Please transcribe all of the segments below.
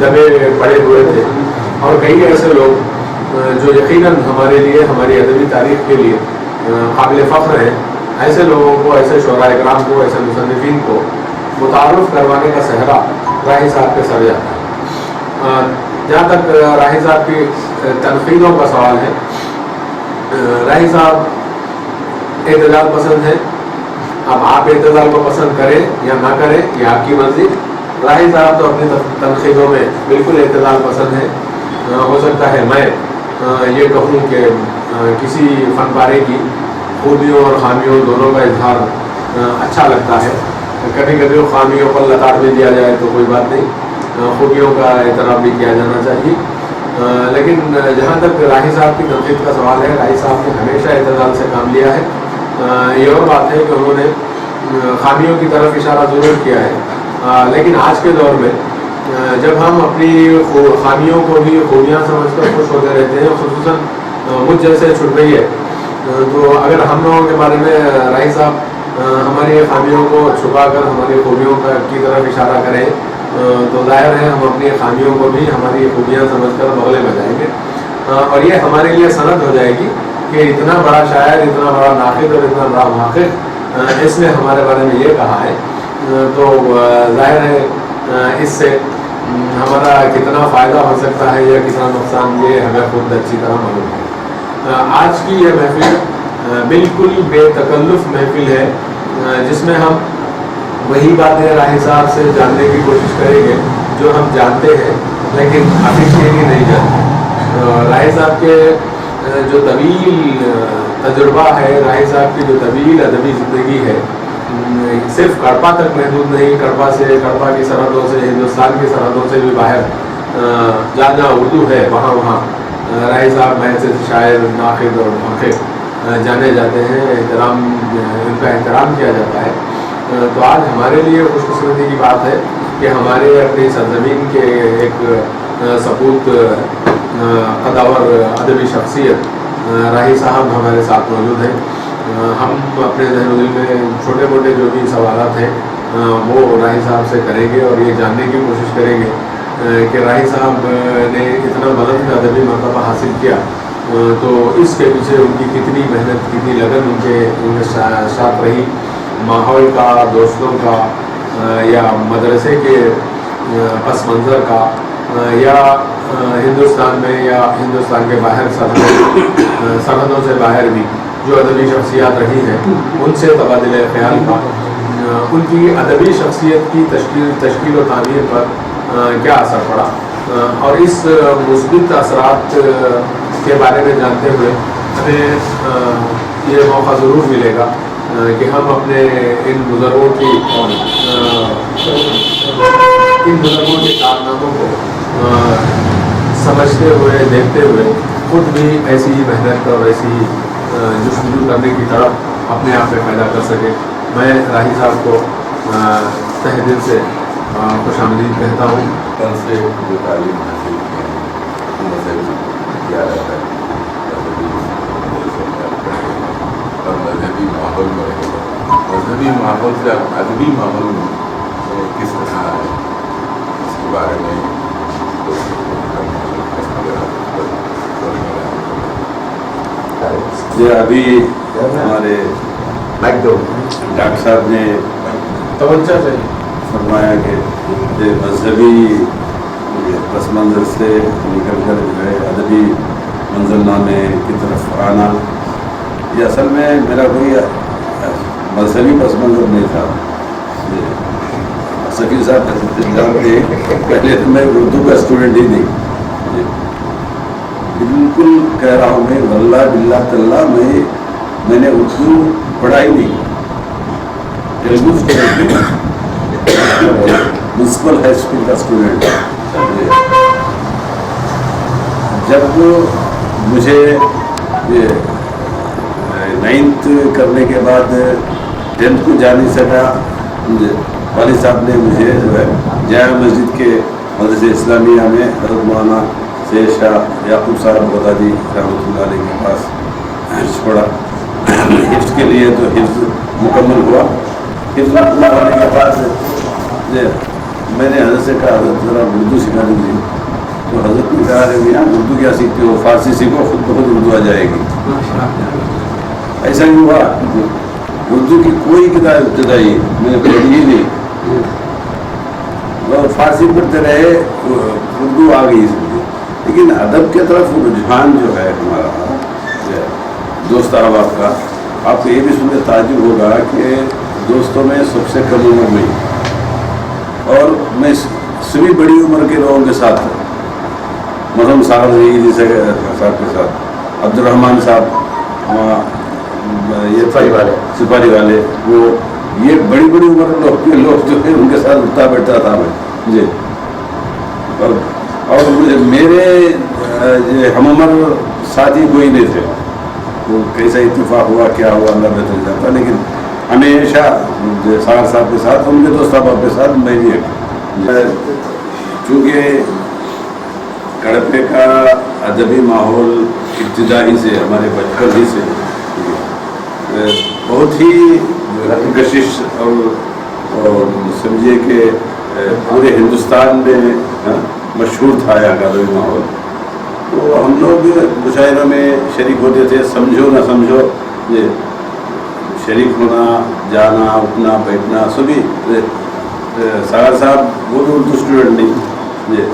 دبے پڑے ہوئے تھے، اور کئی ایسے لوگ جو یقیناً ہمارے لیے، ہماری ادبی تاریخ کے لیے قابل فخر ہیں، ایسے لوگوں کو، ایسے شعراء اکرام کو، ایسے مصنفین کو متعارف کروانے کا صحرا راہی صاحب کے سر جاتا ہے۔ جہاں تک راہی صاحب کی تنقیدوں کا سوال ہے، راہی صاحب اعتدال پسند ہے۔ اب آپ اعتدال کو پسند کریں یا نہ کریں، یہ آپ کی مرضی۔ راہی صاحب تو اپنی تنقیدوں میں بالکل اعتدال پسند ہے۔ ہو سکتا ہے میں یہ کہوں کہ کسی فن پارے کی خوبیوں اور خامیوں دونوں کا اظہار اچھا لگتا ہے، کبھی کبھی خامیوں پر لتاڑ بھی دیا جائے تو کوئی بات نہیں، خوبیوں کا احترام بھی کیا جانا چاہیے۔ لیکن جہاں تک راہی صاحب کی تنقید کا سوال ہے، راہی صاحب نے ہمیشہ اعتدال سے کام لیا ہے۔ یہ اور بات ہے کہ انہوں نے خامیوں کی طرف اشارہ ضرور کیا ہے، لیکن آج کے دور میں جب ہم اپنی خامیوں کو بھی خوبیاں سمجھ کر خوش ہوتے رہتے ہیں، خصوصاً مجھ جیسے چھٹبئی ہے، تو اگر ہم لوگوں کے بارے میں راہی صاحب ہماری خامیوں کو چھپا کر ہماری خوبیوں کی طرف اشارہ کریں تو ظاہر ہے ہم اپنی خامیوں کو بھی ہماری خوبیاں سمجھ کر بغلے میں جائیں گے، اور یہ ہمارے لیے سند ہو جائے گی کہ اتنا بڑا شاعر، اتنا بڑا ناقد اور اتنا بڑا محقق اس نے ہمارے بارے میں یہ کہا ہے، تو ظاہر ہے اس سے ہمارا کتنا فائدہ ہو سکتا ہے یا کتنا نقصان، یہ ہمیں خود اچھی طرح معلوم ہے۔ آج کی یہ محفل بالکل بے تکلف محفل ہے، جس میں ہم وہی باتیں راہی صاحب سے جاننے کی کوشش کریں گے جو ہم جانتے ہیں لیکن افیشیلی نہیں جانتے۔ راہی صاحب کے جو طویل تجربہ ہے، راہی صاحب کی جو طویل ادبی زندگی ہے، صرف کڑپا تک محدود نہیں، کڑپا کی سرحدوں سے، ہندوستان کی سرحدوں سے بھی باہر جہاں جہاں اردو ہے وہاں راہی صاحب بحث شاعر، ناقد اور محقق جانے جاتے ہیں، ان کا احترام کیا جاتا ہے۔ تو آج ہمارے لیے خوش قسمتی کی بات ہے کہ ہمارے اپنی سرزمین کے ایک سپوت قداور ادبی شخصیت راہی صاحب ہمارے ساتھ موجود ہیں۔ ہم اپنے ذہن و دل میں چھوٹے موٹے جو بھی سوالات ہیں وہ راہی صاحب سے کریں گے اور یہ جاننے کی کوشش کریں گے کہ راہی صاحب نے اتنا بلند ادبی مرتبہ حاصل کیا تو اس کے پیچھے ان کی کتنی محنت، کتنی لگن ان کے ساتھ رہی، ماحول کا، دوستوں کا، یا مدرسے کے پس منظر کا، یا ہندوستان میں یا ہندوستان کے باہر سرحدوں سے باہر بھی جو ادبی شخصیات رہی ہیں ان سے تبادلہ خیال کا، ان کی ادبی شخصیت کی تشکیل و تعمیر پر کیا اثر پڑا، اور اس مثبت اثرات کے بارے میں جانتے ہوئے ہمیں یہ موقع ضرور ملے گا کہ ہم اپنے ان بزرگوں کے کارناموں کو سمجھتے ہوئے، دیکھتے ہوئے خود بھی ایسی محنت اور ایسی جستجو کرنے کی طرف اپنے آپ میں پیدا کر سکے۔ میں راہی صاحب کو تہ دل سے خوش آمدید کہتا ہوں۔ فن سے جو تعلیم حاصل کی ہے کیا رہتا ہے اور مذہبی ماحول میں رہے گا، مذہبی ماحول سے ادبی ماحول میں کس طرح ہے اس کے بارے میں یہ ابھی ہمارے ڈاکٹر صاحب نے توجہ سے فرمایا کہ یہ مذہبی پس منظر سے نکل کر جو ہے ادبی منظرنامے کی طرف آنا، یہ اصل میں میرا کوئی مذہبی پس منظر نہیں تھا۔ سفیر صاحب جانتے پہلے تو میں اردو کا اسٹوڈنٹ ہی نہیں، بالکل کہہ رہا ہوں میں، واللہ باللہ تاللہ میں نے اردو پڑھائی نہیں، تیلگو میونسپل ہائی اسکول کا اسٹوڈنٹ۔ جب مجھے 9th کرنے کے بعد 10th کو جا نہیں سکا، والد صاحب نے مجھے جو ہے جامع مسجد کے مدرسہ اسلامیہ میں حضرت مولانا سید شاہ یعقوب صاحب بغدادی رحمۃ اللہ علیہ کے پاس حفظ پڑھا۔ حفظ کے لیے تو حفظ مکمل ہوا، حفظ مکمل ہونے کے بعد میں نے حضرت سے کہا حضرت ذرا اردو سکھا دیجیے. تو حضرت نے کہا کہ یار اردو کیا سیکھتے ہو, فارسی سیکھو, خود بخود اردو آ جائے گی. ایسا ہی ہوا. اردو کی کوئی کتاب ابتدائی میں نے پڑھی ہی نہیں, اور فارسی پڑھتے رہے, اردو آ گئی اس میں. لیکن ادب کی طرف رجحان جو ہے ہمارا دوست احباب کا, آپ کو یہ بھی سن کے تعجب ہوگا کہ دوستوں میں سب سے کم عمر میں, اور میں سبھی بڑی عمر کے لوگوں کے ساتھ تھا. مرحوم صاحب جی صاحب کے ساتھ, عبد الرحمان صاحب یہ سپاہی والے, وہ یہ بڑی بڑی عمر لوگ جو ہیں ان کے ساتھ اٹھتا بیٹھتا تھا میں جی. اور میرے ہم عمر ساتھی کوئی نہیں تھے. وہ کیسا اتفاق ہوا کیا ہوا اللہ بہتر جانتا, لیکن ہمیشہ سار صاحب کے ساتھ, ان کے دوست احباب کے ساتھ میں بھی. چونکہ کڑپے کا ادبی ماحول ابتدائی سے, ہمارے بچپن ہی سے بہت ہی کشش اور سمجھیے کہ پورے ہندوستان میں مشہور تھا یہاں کا ادبی ماحول. تو ہم لوگ مشاعروں میں شریک ہوتے تھے, سمجھو نہ سمجھو یہ شریک ہونا, جانا, اٹھنا, بیٹھنا سبھی. ساگر صاحب وہ بھی اردو اسٹوڈنٹ نہیں,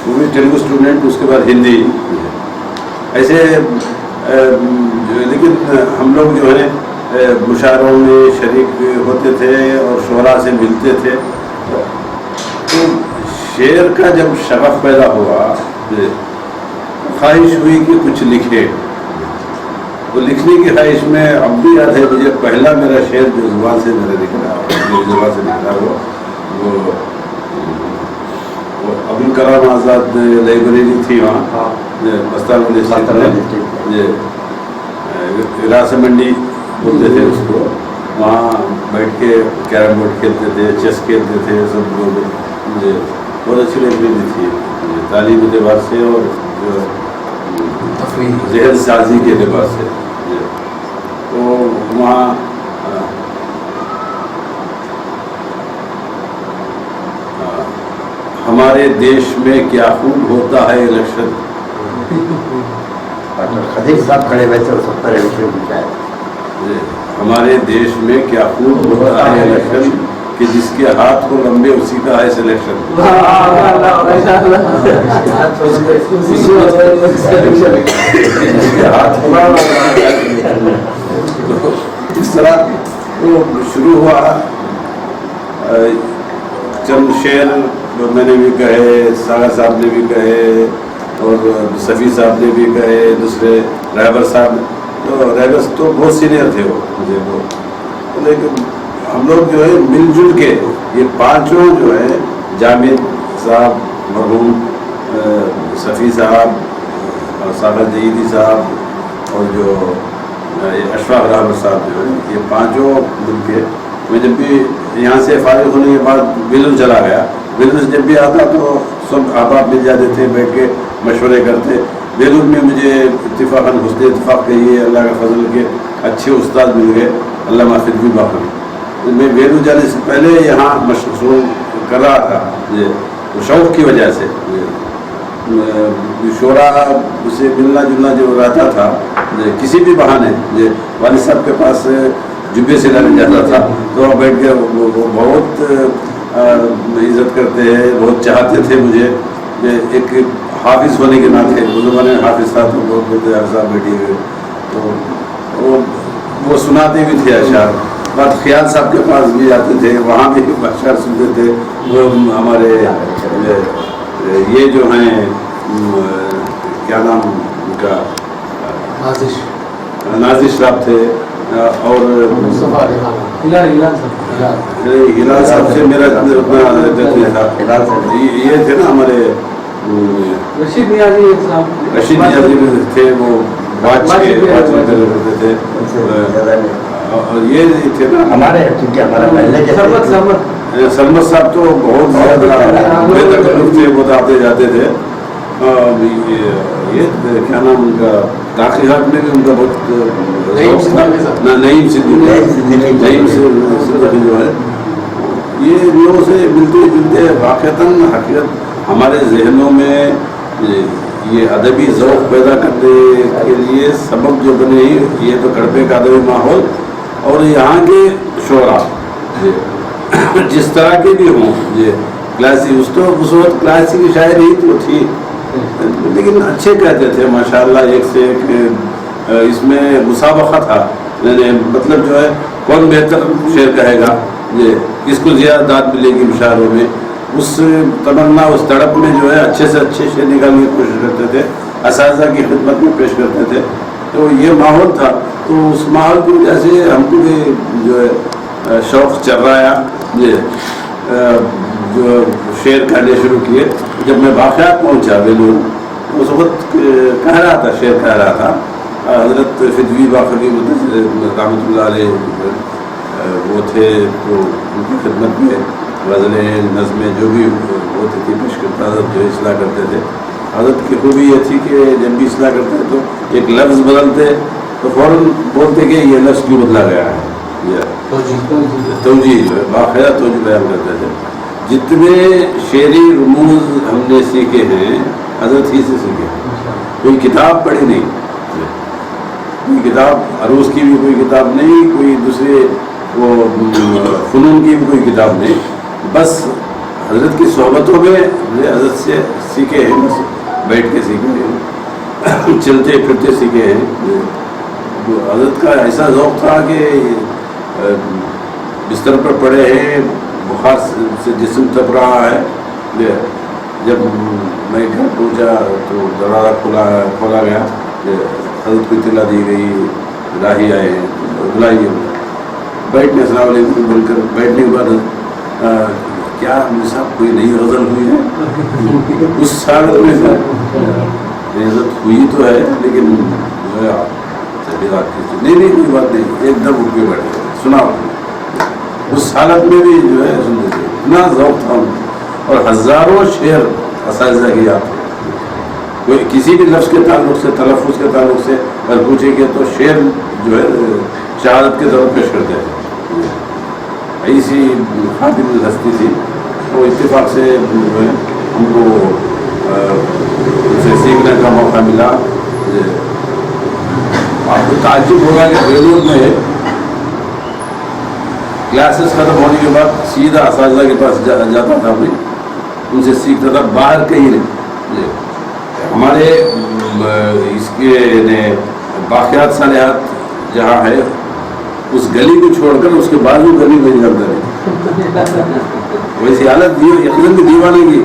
وہ بھی تیلگو اسٹوڈنٹ, اس کے بعد ہندی ایسے. لیکن ہم لوگ جو ہے مشاعروں میں شریک ہوتے تھے اور شعراء سے ملتے تھے. تو شعر کا جب شغف پیدا ہوا, خواہش ہوئی کہ کچھ لکھے. تو لکھنے کی خواہش میں اب بھی یاد ہے مجھے, پہلا میرا شعر جو زبان سے میرے نکلا, میری زبان سے نکلا وہ ابوالکلام آزاد لائبریری تھی وہاں مستان وراثت منڈی بولتے تھے اس کو. وہاں بیٹھ کے کیرم بورڈ کھیلتے تھے, چیس کھیلتے تھے سب لوگ. مجھے بہت اچھی لائبریری تھی تعلیم اعتبار سے اور ذہن سازی کے اعتبار سے. تو وہاں ہمارے دیش میں کیا خوب ہوتا ہے الیکشن. خدیب صاحب کھڑے ہوئے تھے, 70 الیکشن جیتا ہے. ہمارے دیش میں کیا خوب ہوتا ہے الیکشن, کہ جس کے ہاتھ کو لمبے اسی کا ہے سلیکشن. اس طرح وہ شروع ہوا. چند شعر میں نے بھی کہے, ساگر صاحب نے بھی کہے, اور صفی صاحب نے بھی کہے, دوسرے رہبر صاحب. تو رہبر تو بہت سینئر تھے وہ مجھے وہ. لیکن ہم لوگ جو ہے مل جل کے یہ پانچوں جو ہے, جامد صاحب, مرحوم صفی صاحب, اور ساگر جہیدی صاحب, اور جو اشفاق رہبر صاحب جو ہے, یہ پانچوں مل کے. میں جب بھی یہاں سے فارغ ہونے کے بعد بیلور چلا گیا. بیلور جب بھی آتا تو سب احباب مل جاتے تھے, بیٹھ کے مشورے کرتے. بیلور میں مجھے اتفاقاً حسن اتفاق کہیے اللہ کا فضل کے اچھے استاد مل گئے, علامہ فدوی باقی. میں بیلور جانے سے پہلے یہاں مشغول کر رہا تھا شوق کی وجہ سے. شعراء سے ملنا جلنا جو رہتا تھا کسی بھی بہانے. والد صاحب کے پاس جبے سے لانے جاتا تھا, تو وہاں بیٹھ کے وہ بہت عزت کرتے ہیں, بہت چاہتے تھے مجھے. ایک حافظ ہونے کے ناطے, اس زمانے میں حافظ صاحب کو بہت بولتے صاحب بیٹھے ہوئے, تو وہ سناتے بھی تھے اشعار. بعد خیال صاحب کے پاس بھی جاتے تھے, وہاں بھی اشعار سنتے تھے. وہ ہمارے یہ جو ہیں کیا نام ان کا, نازش صاحب تھے, اور ہلال صاحب سے میرا اتنا تھا. یہ تھے نا ہمارے رشید نیازی تھے, وہ واچ کرتے تھے. اور یہ تھے نا ہمارے سلمت صاحب, تو بہت زیادہ بے تکلف تھے, وہ آتے جاتے تھے. یہ کیا نام ان کا, تحقیقات میں بھی ان کا بہت نعیم صدیقی جو ہے, یہ ان لوگوں سے ملتے جلتے واقعتاً حقیقت ہمارے ذہنوں میں یہ ادبی ذوق پیدا کرنے کے لیے سبب جو بنے یہ تو کڑپے کا ادبی ماحول اور یہاں کے شعراء جس طرح کے بھی ہوں یہ اس وقت کلاسیکی شاعری تو تھی لیکن اچھے کہتے تھے ماشاءاللہ، ایک سے ایک اس میں مسابقہ تھا، یعنی مطلب جو ہے کون بہتر شعر کہے گا، یہ کس کو زیادہ داد ملے گی مشاعروں میں، اس تمنا اس تڑپ میں جو ہے اچھے سے اچھے شعر نکالنے کی کوشش کرتے تھے، اساتذہ کی خدمت میں پیش کرتے تھے. تو یہ ماحول تھا. تو اس ماحول کی وجہ سے ہم کو بھی جو ہے شوق چل رہا ہے، جو شعر کہنے شروع کیے. جب میں واقعات پہنچا بیلور اس وقت کہہ رہا تھا، شعر کہہ رہا تھا. حضرت فدوی باقی رحمۃ اللہ علیہ وہ تھے، تو ان کی خدمت میں غزلیں نظمیں جو بھی ہوتی تھی پیش کرتا، حضرت جو اصلاح کرتے تھے. حضرت کی خوبی یہ تھی کہ جب بھی اصلاح کرتے تو ایک لفظ بدلتے تو فوراً بولتے کہ یہ لفظ کیوں بدلا گیا ہے، توجیہ جو ہے باقاعدہ توجیہ بیان کرتے تھے. جتنے شعری رموز ہم نے سیکھے ہیں حضرت ہی سے سیکھے، کوئی کتاب پڑھی نہیں، کوئی کتاب عروض کی بھی کوئی کتاب نہیں، کوئی دوسرے وہ فنون کی بھی کوئی کتاب نہیں، بس حضرت کی صحبتوں میں حضرت سے سیکھے ہیں، بس بیٹھ کے سیکھے ہیں، چلتے پھرتے سیکھے ہیں. حضرت کا ایسا ذوق تھا کہ بستر پر پڑے ہیں، بخار سے جسم تپ رہا ہے. جب میں گھر پہنچا تو دروازہ کھولا گیا، حضرت کو اطلاع دی گئی، راہی آئے بلائیے. بیٹھنے السلام علیکم بول کر بیٹھنے کے بعد کیا صاحب کوئی نئی غزل ہوئی ہے؟ اس حالت میں عزت ہوئی تو ہے لیکن جو ہے نہیں کوئی بات نہیں، ایک دم اٹھ کے بیٹھے سنا. اس حالت میں بھی جو ہے سنتے تھے، اتنا ذوق تھا. اور ہزاروں شعر اساتذہ کی یاد تھے. کوئی کسی بھی لفظ کے تعلق سے، تلفظ کے تعلق سے اگر پوچھے گے تو شعر جو ہے شہادت کے طور پیش کرتے ہیں. ایسی خاتم الہستی تھی. تو اتفاق سے جو ہے ہم کو ان سے سیکھنے کا موقع ملا. آپ کو تعجب ہوگا کہ بیلور میں کلاسز ختم ہونے کے بعد سیدھا اساتذہ کے پاس جاتا تھا، میں ان سے سیکھتا تھا، باہر کہیں نہیں. ہمارے اس کے باقیات صالحات جہاں ہے اس گلی کو چھوڑ کر اس کے بازو گلی میں جاتا ہے. ویسی حالت یقیناً بھی دیوانے کی.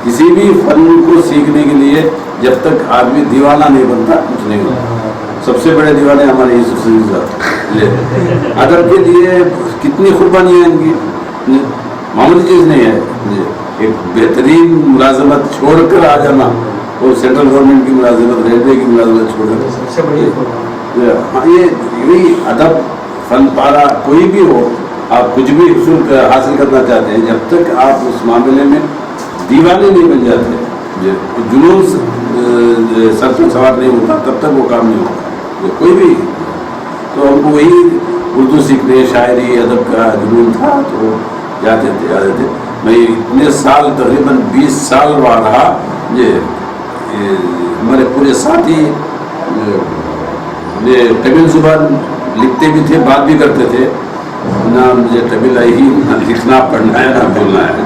کسی بھی فن کو سیکھنے کے لیے جب تک آدمی دیوانہ نہیں بنتا کچھ نہیں ہوتا. سب سے بڑے دیوانے ہمارے یوسف سعید صاحب. ادب کے لیے کتنی قربانیاں ان کی، معمولی چیز نہیں ہے. ایک بہترین ملازمت چھوڑ کر آ جانا، اور سینٹرل گورنمنٹ کی ملازمت، ریلوے کی ملازمت چھوڑ کر، ہاں یہ ادب فن پارا کوئی بھی ہو، آپ کچھ بھی حاصل کرنا چاہتے ہیں، جب تک آپ اس معاملے میں دیوانے نہیں بن جاتے، جنون سر پر سوار نہیں ہوتا، تب تک وہ کام نہیں ہوتا کوئی بھی. تو ہم کو وہی اردو سیکھنے، شاعری ادب کا جنون تھا تو جاتے تھے. میں اتنے سال تقریباً 20 سال وہاں رہا. ہمارے پورے ساتھی تمل زبان لکھتے بھی تھے، بات بھی کرتے تھے. نہ مجھے تمل آئی ہی، نہ لکھنا پڑھنا ہے نہ بولنا ہے.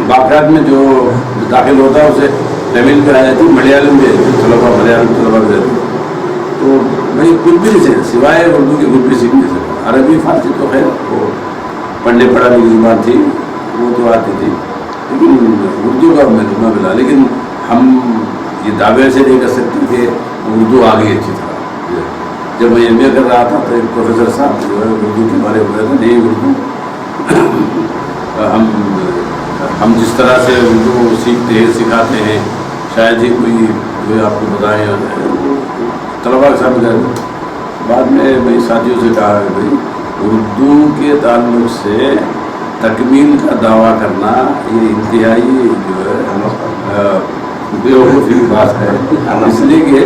باقیات میں جو داخل ہوتا ہے اسے تمل پہ آ جاتی، ملیالم بھی طلبا، ملیالم طلبا بھی رہتی. تو میں کچھ بھی نہیں سوائے اردو کی کچھ بھی سیکھ نہیں سکتا. عربی فارسی تو خیر وہ پڑھنے پڑھانے کی زبان تھی، وہ تو آتی تھی، لیکن اردو کا مجموعہ ملا. لیکن ہم یہ دعوے سے نہیں کر سکتے کہ اردو آ گئی اچھی طرح. جب میں ایم اے کر رہا تھا تو ایک پروفیسر صاحب جو ہے اردو کے بارے میں بتایا تھا، نہیں اردو ہم جس طرح سے اردو سیکھتے ہیں سکھاتے ہیں شاید ہی کوئی جو ہے آپ کو بتائیں. طلبا کے ساتھ گئے. بعد میں ساتھیوں سے کہا کہ بھائی اردو کے تعلق سے تکمیل کا دعویٰ کرنا یہ انتہائی جو ہے بیوقوفی بات ہے. اس لیے کہ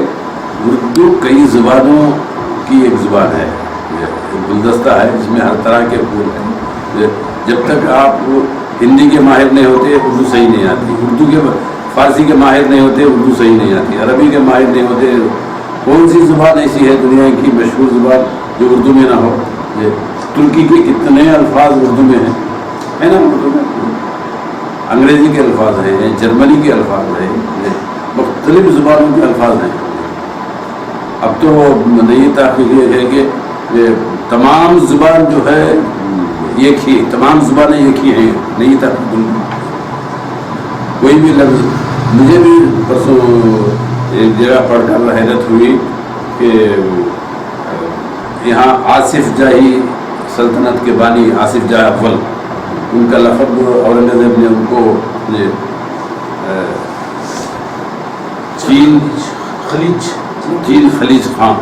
اردو کئی زبانوں کی ایک زبان ہے، ایک گلدستہ ہے جس میں ہر طرح کے پھول ہیں. جب تک آپ ہندی کے ماہر نہیں ہوتے اردو صحیح نہیں آتی، اردو کے فارسی کے ماہر نہیں ہوتے اردو صحیح نہیں آتی، عربی کے ماہر نہیں ہوتے. کون سی زبان ایسی ہے دنیا کی مشہور زبان جو اردو میں نہ ہو؟ ترکی کے کتنے الفاظ اردو میں ہیں، ہے نا؟ انگریزی کے الفاظ ہیں، جرمنی کے الفاظ ہیں، مختلف زبانوں کے الفاظ ہیں. اب تو نئی تحقیق یہ ہے کہ تمام زبان جو ہے ایک ہی، تمام زبانیں ایک ہی ہیں. نئی تحقیق کوئی بھی لفظ، مجھے بھی پرسوں ایک جگہ پڑھ کر حیرت ہوئی کہ یہاں آصف جاہی سلطنت کے بانی آصف جاہ اول، ان کا لقب اورنگزیب نے ان کو چین خلیج خان،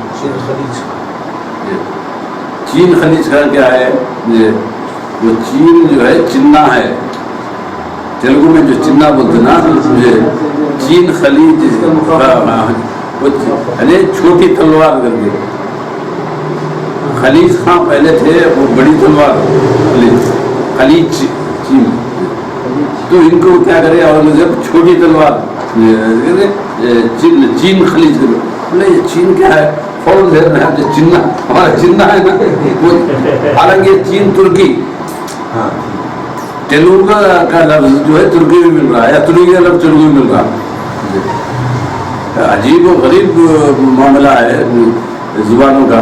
چین خلیج خان کیا ہے؟ وہ چین جو ہے چنا ہے، تیلگو میں جو چنا بولتے نا، چین خلیج یعنی چھوٹی تلوار کر کے. خلیج خان پہلے تھے وہ بڑی تلوار، خلیج چین. تو ان کو کیا کرے اورنگزیب چھوٹی تلوار چین خلیج. نہیں چین کیا ہے؟ فوراً ذہن میں جو چنا ہمارا چنا ہے نا، حالانکہ چین ترکی، تیلگو کا لفظ جو ہے ترکی میں مل رہا ہے، یا ترکی کا لفظ تیلگو میں مل رہا ہے. عجیب و غریب معاملہ ہے زبانوں کا.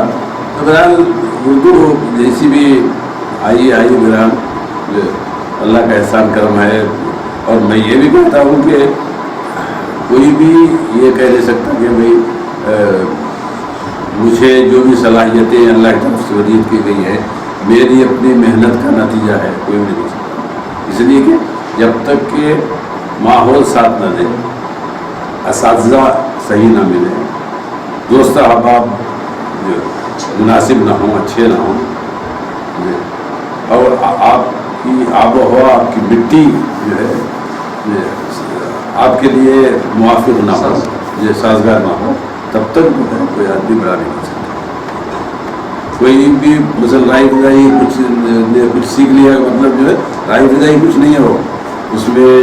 تو بہرحال اردو جیسی بھی آئی بہرحال اللہ کا احسان کرم ہے. اور میں یہ بھی کہتا ہوں کہ کوئی بھی یہ کہہ نہیں سکتا کہ بھئی مجھے جو بھی صلاحیتیں اللہ کی طرف سے ودیعت کی گئی ہے میری اپنی محنت کا نتیجہ ہے، کوئی بھی نہیں سکتا. اس لیے کہ جب تک کہ ماحول ساتھ نہ دے، اساتذہ صحیح نہ ملے، دوست احباب جو مناسب نہ ہوں، اچھے نہ ہوں، اور آپ کی آب و ہوا، آپ کی مٹی جو ہے آپ کے لیے موافق نہ ہو، یہ سازگار نہ ہو، تب تک جو ہے کوئی آدمی بڑا نہیں کر سکتا. کوئی بھی مثلا رائے فضائی کچھ سیکھ لیا، مطلب جو ہے رائے فضائی کچھ نہیں ہے. وہ اس میں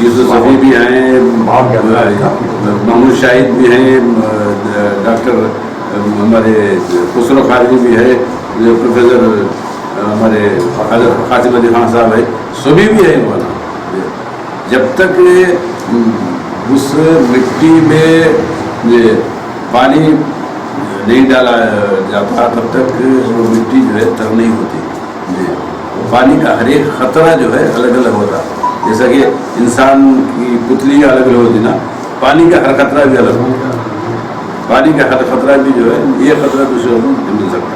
یوسف صفی بھی ہیں، محمود شاہد بھی ہیں، ڈاکٹر ہمارے خسرو خارجی بھی ہے، پروفیسر ہمارے قاسم علی خان صاحب ہے، سبھی بھی ہے. مولانا جب تک اس مٹی میں پانی نہیں ڈالا جاتا تب تک وہ مٹی جو ہے تر نہیں ہوتی. پانی کا ہر ایک خطرہ جو ہے الگ الگ ہوتا، جیسا کہ انسان کی پتلی الگ الگ ہوتی نا، پانی کا ہر خطرہ بھی الگ ہوتا. پانی کا ہر خطرہ بھی جو ہے یہ خطرہ دوسرے کو نہیں مل سکتا.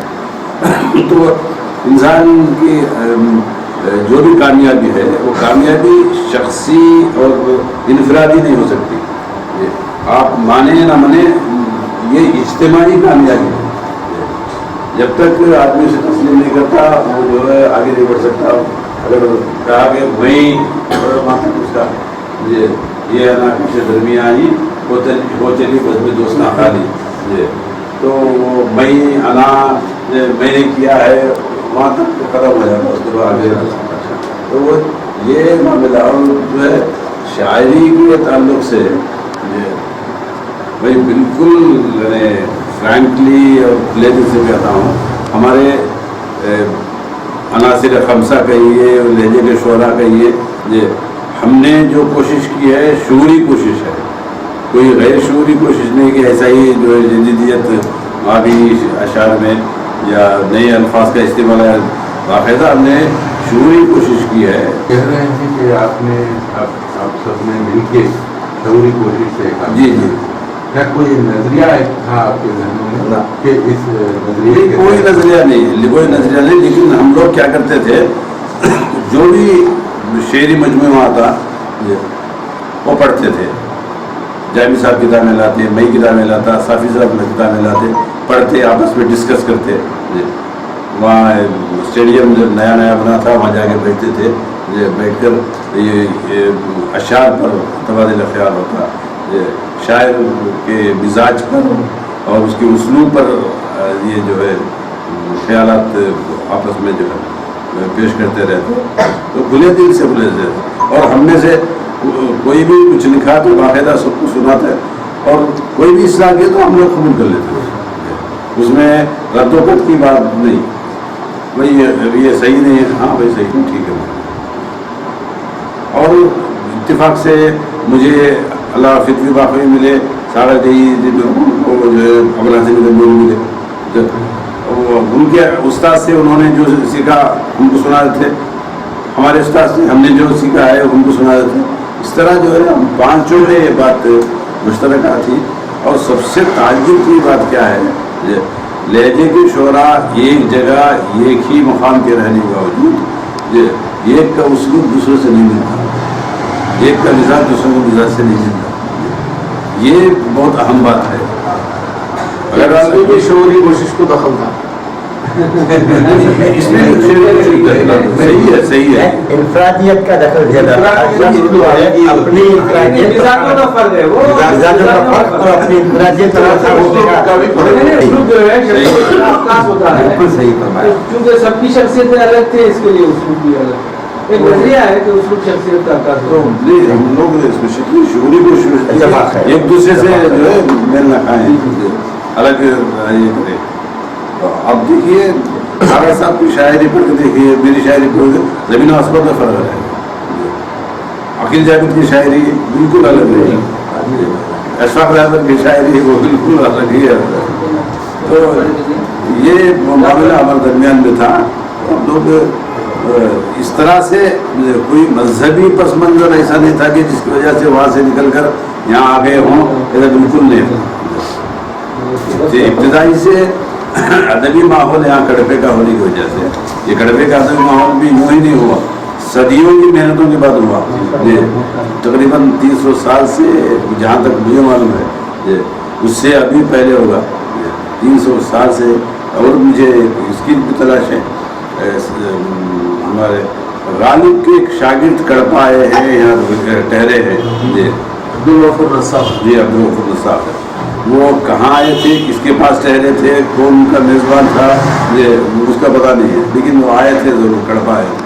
تو انسان کی جو بھی کامیابی ہے وہ کامیابی شخصی اور انفرادی نہیں ہو سکتی. آپ مانیں نہ مانیں، یہ اجتماعی کامیابی ہے. جب تک آدمی اسے تسلیم نہیں کرتا وہ جو ہے آگے نہیں بڑھ سکتا. اگر کہا کہ وہیں اس کا یہ نا پیچھے درمیانی ہو چلی بس میں دوستاں خالی، تو وہ میں انا میں نے کیا ہے وہاں تک ختم ہو جاتا، اس کے بعد آگے نہیں سکتا. تو وہ یہ معاملہ جو ہے شاعری کے تعلق سے بھائی بالکل فرینکلی اور پلیزر سے کہتا ہوں، ہمارے عناصر خمسہ کہیے اور لہجے کے شعراء کہیے، ہم نے جو کوشش کی ہے شعوری کوشش ہے، کوئی غیر شعوری کوشش نہیں کہ ایسا ہی جو ہے جدیدیت آبی اشعار میں یا نئے الفاظ کا استعمال ہے. باقاعدہ ہم نے شعوری کوشش کی ہے. کہہ رہے ہیں کہ آپ سب نے مل کے شعوری کوشش سے جی کیا کوئی نظریہ تھا آپ کے ذہنوں میں کہ اس نظریے کوئی نظریہ نہیں، لیکن ہم لوگ کیا کرتے تھے، جو بھی شعری مجموعہ آتا وہ پڑھتے تھے. جامی صاحب کتابیں لاتے، میں کتابیں لاتا، صافی صاحب کتابیں لاتے، پڑھتے، آپس میں ڈسکس کرتے. وہاں اسٹیڈیم جب نیا بنا تھا وہاں جا کے بیٹھتے تھے، بیٹھ کر یہ اشعار پر تبادلہ خیال ہوتا، شاعر کے مزاج پر اور اس کے اسلوب پر یہ جو ہے خیالات آپس میں جو ہے پیش کرتے رہتے، تو کھلے دل سے بولے تھے، اور ہم میں سے کوئی بھی کچھ لکھا تو باقاعدہ سب کو سناتے، اور کوئی بھی اصلاح کیا تو ہم لوگ قبول کر لیتے، اس میں رد و بدل کی بات نہیں، بھائی یہ صحیح نہیں ہے، ہاں بھائی صحیح نہیں، ٹھیک ہے. اور اتفاق سے مجھے اللہ فطری باقی ملے، سارا جی وہ جو ہے ابوالحسن سے ملے، ان کے استاد سے انہوں نے جو سیکھا ان کو سنا دیتے، ہمارے استاد سے ہم نے جو سیکھا ہے ان کو سنا دیتے. اس طرح جو ہے ہم پانچوں میں یہ بات مشترکہ تھی. اور سب سے تعجب کی بات کیا ہے، لہجے کے شعراء ایک جگہ ایک ہی مقام کے رہنے کے باوجود ایک کا اسلوب دوسرے سے نہیں ملتا، ایک کا مزاج دوسرے کو مزاج سے نہیں ملتا. یہ بہت اہم بات ہے. اگر بھی شعوری کوشش کو دخل تھا اس میں صحیح ہے انفرادیت کا دخل زیادہ اپنی انفرادیت کا فرق ہے، وہ اور اپنی انفرادیت بالکل صحیح فرمایا. کیونکہ سب کی شخصیتیں الگ تھے، اس کے لیے اسلوب بھی الگ. ایک نظریہ ہے کہ اسلوب شخصیت کا عکاس ہے. ہم لوگ اس میں شعوری کوشش ایک دوسرے سے جو ہے میل نہ کھائیں، الگ یہ کریں. اب دیکھیے سارا صاحب کی شاعری پڑھ کے دیکھیے، میری شاعری پڑھ کے زمین و آسمان کا فرق ہے. عقیل جاوید کی شاعری بالکل الگ ہے، اشفاق احمد کی شاعری وہ بالکل الگ ہی ہے. تو یہ معاملہ ہمارے درمیان میں تھا. ہم لوگ اس طرح سے کوئی مذہبی پس منظر ایسا نہیں تھا کہ جس کی وجہ سے وہاں سے نکل کر یہاں آ گئے ہوں، ایسا بالکل نہیں تھا. ابتدائی سے ادبی ماحول یہاں کڑپے کا ہونے کی وجہ سے، یہ کڑپے کا ادبی ماحول بھی یوں ہی نہیں ہوا، صدیوں کی محنتوں کے بعد ہوا. تقریباً 300 سال سے جہاں تک مجھے معلوم ہے، اس سے ابھی پہلے ہوگا 300 سال سے. اور مجھے اس کی بھی تلاش ہے، ہمارے غالب کے ایک شاگرد کڑپا آئے ہیں، یہاں ٹھہرے ہیں، عبدالغفور نصاب. جی عبدالغفور نصاب. وہ کہاں آئے تھے، کس کے پاس ٹھہرے تھے، کون ان کا میزبان تھا، یہ اس کا پتہ نہیں ہے، لیکن وہ آئے تھے ضرور، کڑپا آئے تھے.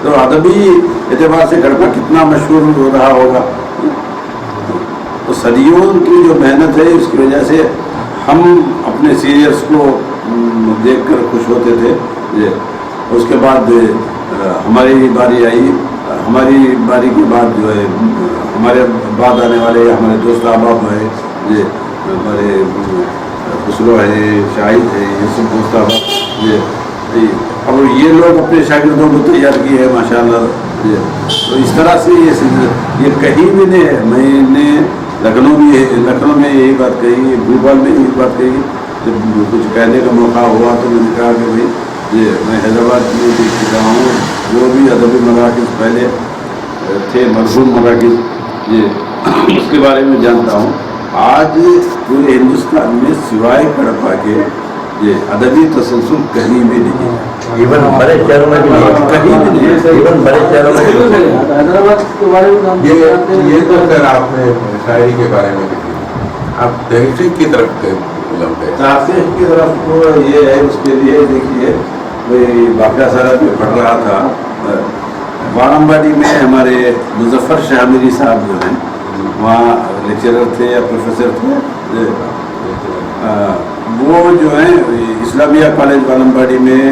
تو ادبی اعتبار سے کڑپا کتنا مشہور ہو رہا ہوگا. تو صدیوں کی جو محنت ہے اس کی وجہ سے ہم اپنے سیریس کو دیکھ کر خوش ہوتے تھے. اس کے بعد ہماری باری آئی، ہماری باری کے بعد جو ہے ہمارے بعد آنے والے ہمارے دوست احباب ہیں، ہمارے خسرو ہے، شاہد ہے، یہ سب دوست احباب. اب یہ لوگ اپنے شاگردوں کو تیار کیے ہیں ماشاء اللہ. تو اس طرح سے یہ کہیں بھی نہیں ہے. میں نے لکھنؤ میں یہی بات کہی، بھوپال میں یہی بات کہی. جب کچھ کہنے کا موقع ہوا تو میں نے کہا کہ بھائی میں حیدرآباد میں دیکھ چکا ہوں، جو بھی ادبی مراکز پہلے تھے، مرحوم مراکز، یہ اس کے بارے میں جانتا ہوں. آج پورے ہندوستان میں سوائے کڑپا کے یہ ادبی تسلسل کہیں بھی نہیں ہے. ایون بڑے شہروں میں بھی کہیں بھی نہیں ہے. ایون بڑے شہروں میں حیدرآباد کے بارے میں یہ تو پھر آپ نے شاعری کے بارے میں لکھی، آپ تحقیق کی طرف لمبے. تحقیق کی طرف تو یہ ہے، اس کے لیے دیکھیے کوئی واقعہ سرحد میں پڑھ رہا تھا. وارمباڑی میں ہمارے مظفر شاہ میری صاحب جو ہیں، وہاں لیکچرر تھے یا پروفیسر تھے. وہ جو ہیں اسلامیہ کالج وارمباڑی میں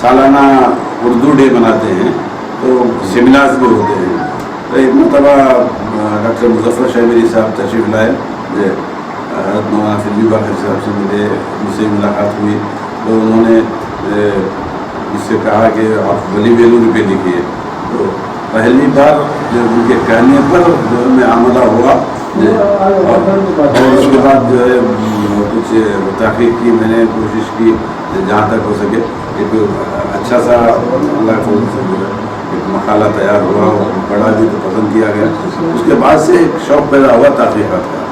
سالانہ اردو ڈے مناتے ہیں، تو سیمینارز بھی ہوتے ہیں. تو ایک مرتبہ ڈاکٹر مظفر شاہ میری صاحب تشریف لائے، حضرت مولانا فضلی باقر صاحب سے ملے، مجھ سے ملاقات ہوئی. تو انہوں نے مجھ سے کہا کہ آپ ولی ویلور پہ لکھیے. تو پہلی بار جو ان کے کہنے پر جو میں آمدہ ہوا، اور اس کے بعد جو ہے کچھ تحقیق کی، میں نے کوشش کی جہاں تک ہو سکے. ایک اچھا سا اللہ کو ایک مقالہ تیار ہوا، پڑھا بھی تو پسند کیا گیا. اس کے بعد سے ایک شوق پیدا ہوا تحقیقات کا.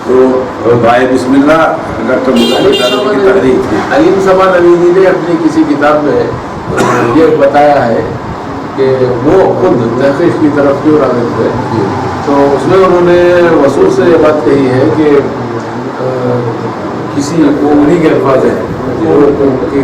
تو بھائی بسم اللہ ڈاکٹر مظفر کی تحریر تھی. علیم سمان امیدی نے اپنی کسی کتاب میں یہ بتایا ہے کہ وہ خود تحقیق کی طرف کیوں راغب ہوئے. تو اس میں انہوں نے وصول سے یہ بات کہی ہے کہ کسی وہ انہیں کے الفاظ ہیں کہ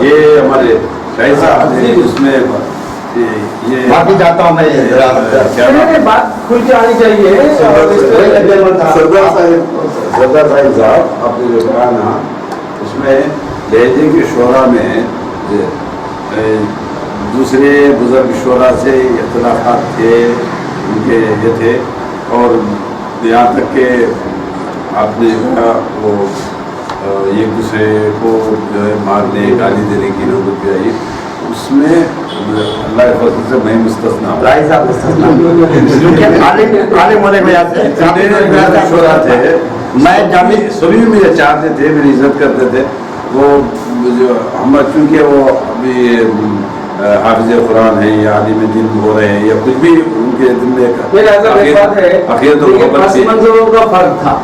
یہ ہمارے شاہد صاحب نے اس میں یہ معافی چاہتا ہوں میں بات کھل کے آنی چاہیے. سردار صاحب آپ نے جو کہا نا اس میں لہجے کے شعرا میں دوسرے بزرگ شعرا سے اختلافات تھے ان کے یہ تھے اور یہاں تک کہ آپ نے کہا وہ ایک دوسرے کو جو ہے مارنے گالی دینے کی نوبت بھی آئی. اس میں اللہ کے فضل سے میں مستثنا ہوں. رائی صاحب عالم ہونے میں شعرا تھے میں جامع سبھی مجھے چاہتے تھے میری عزت کرتے تھے. وہ جو ہم چونکہ وہ ابھی حافظ قرآن ہیں یا عالم دین ہو رہے ہیں یا کچھ بھی ان کے دل میں پس منظروں کا فرق تھا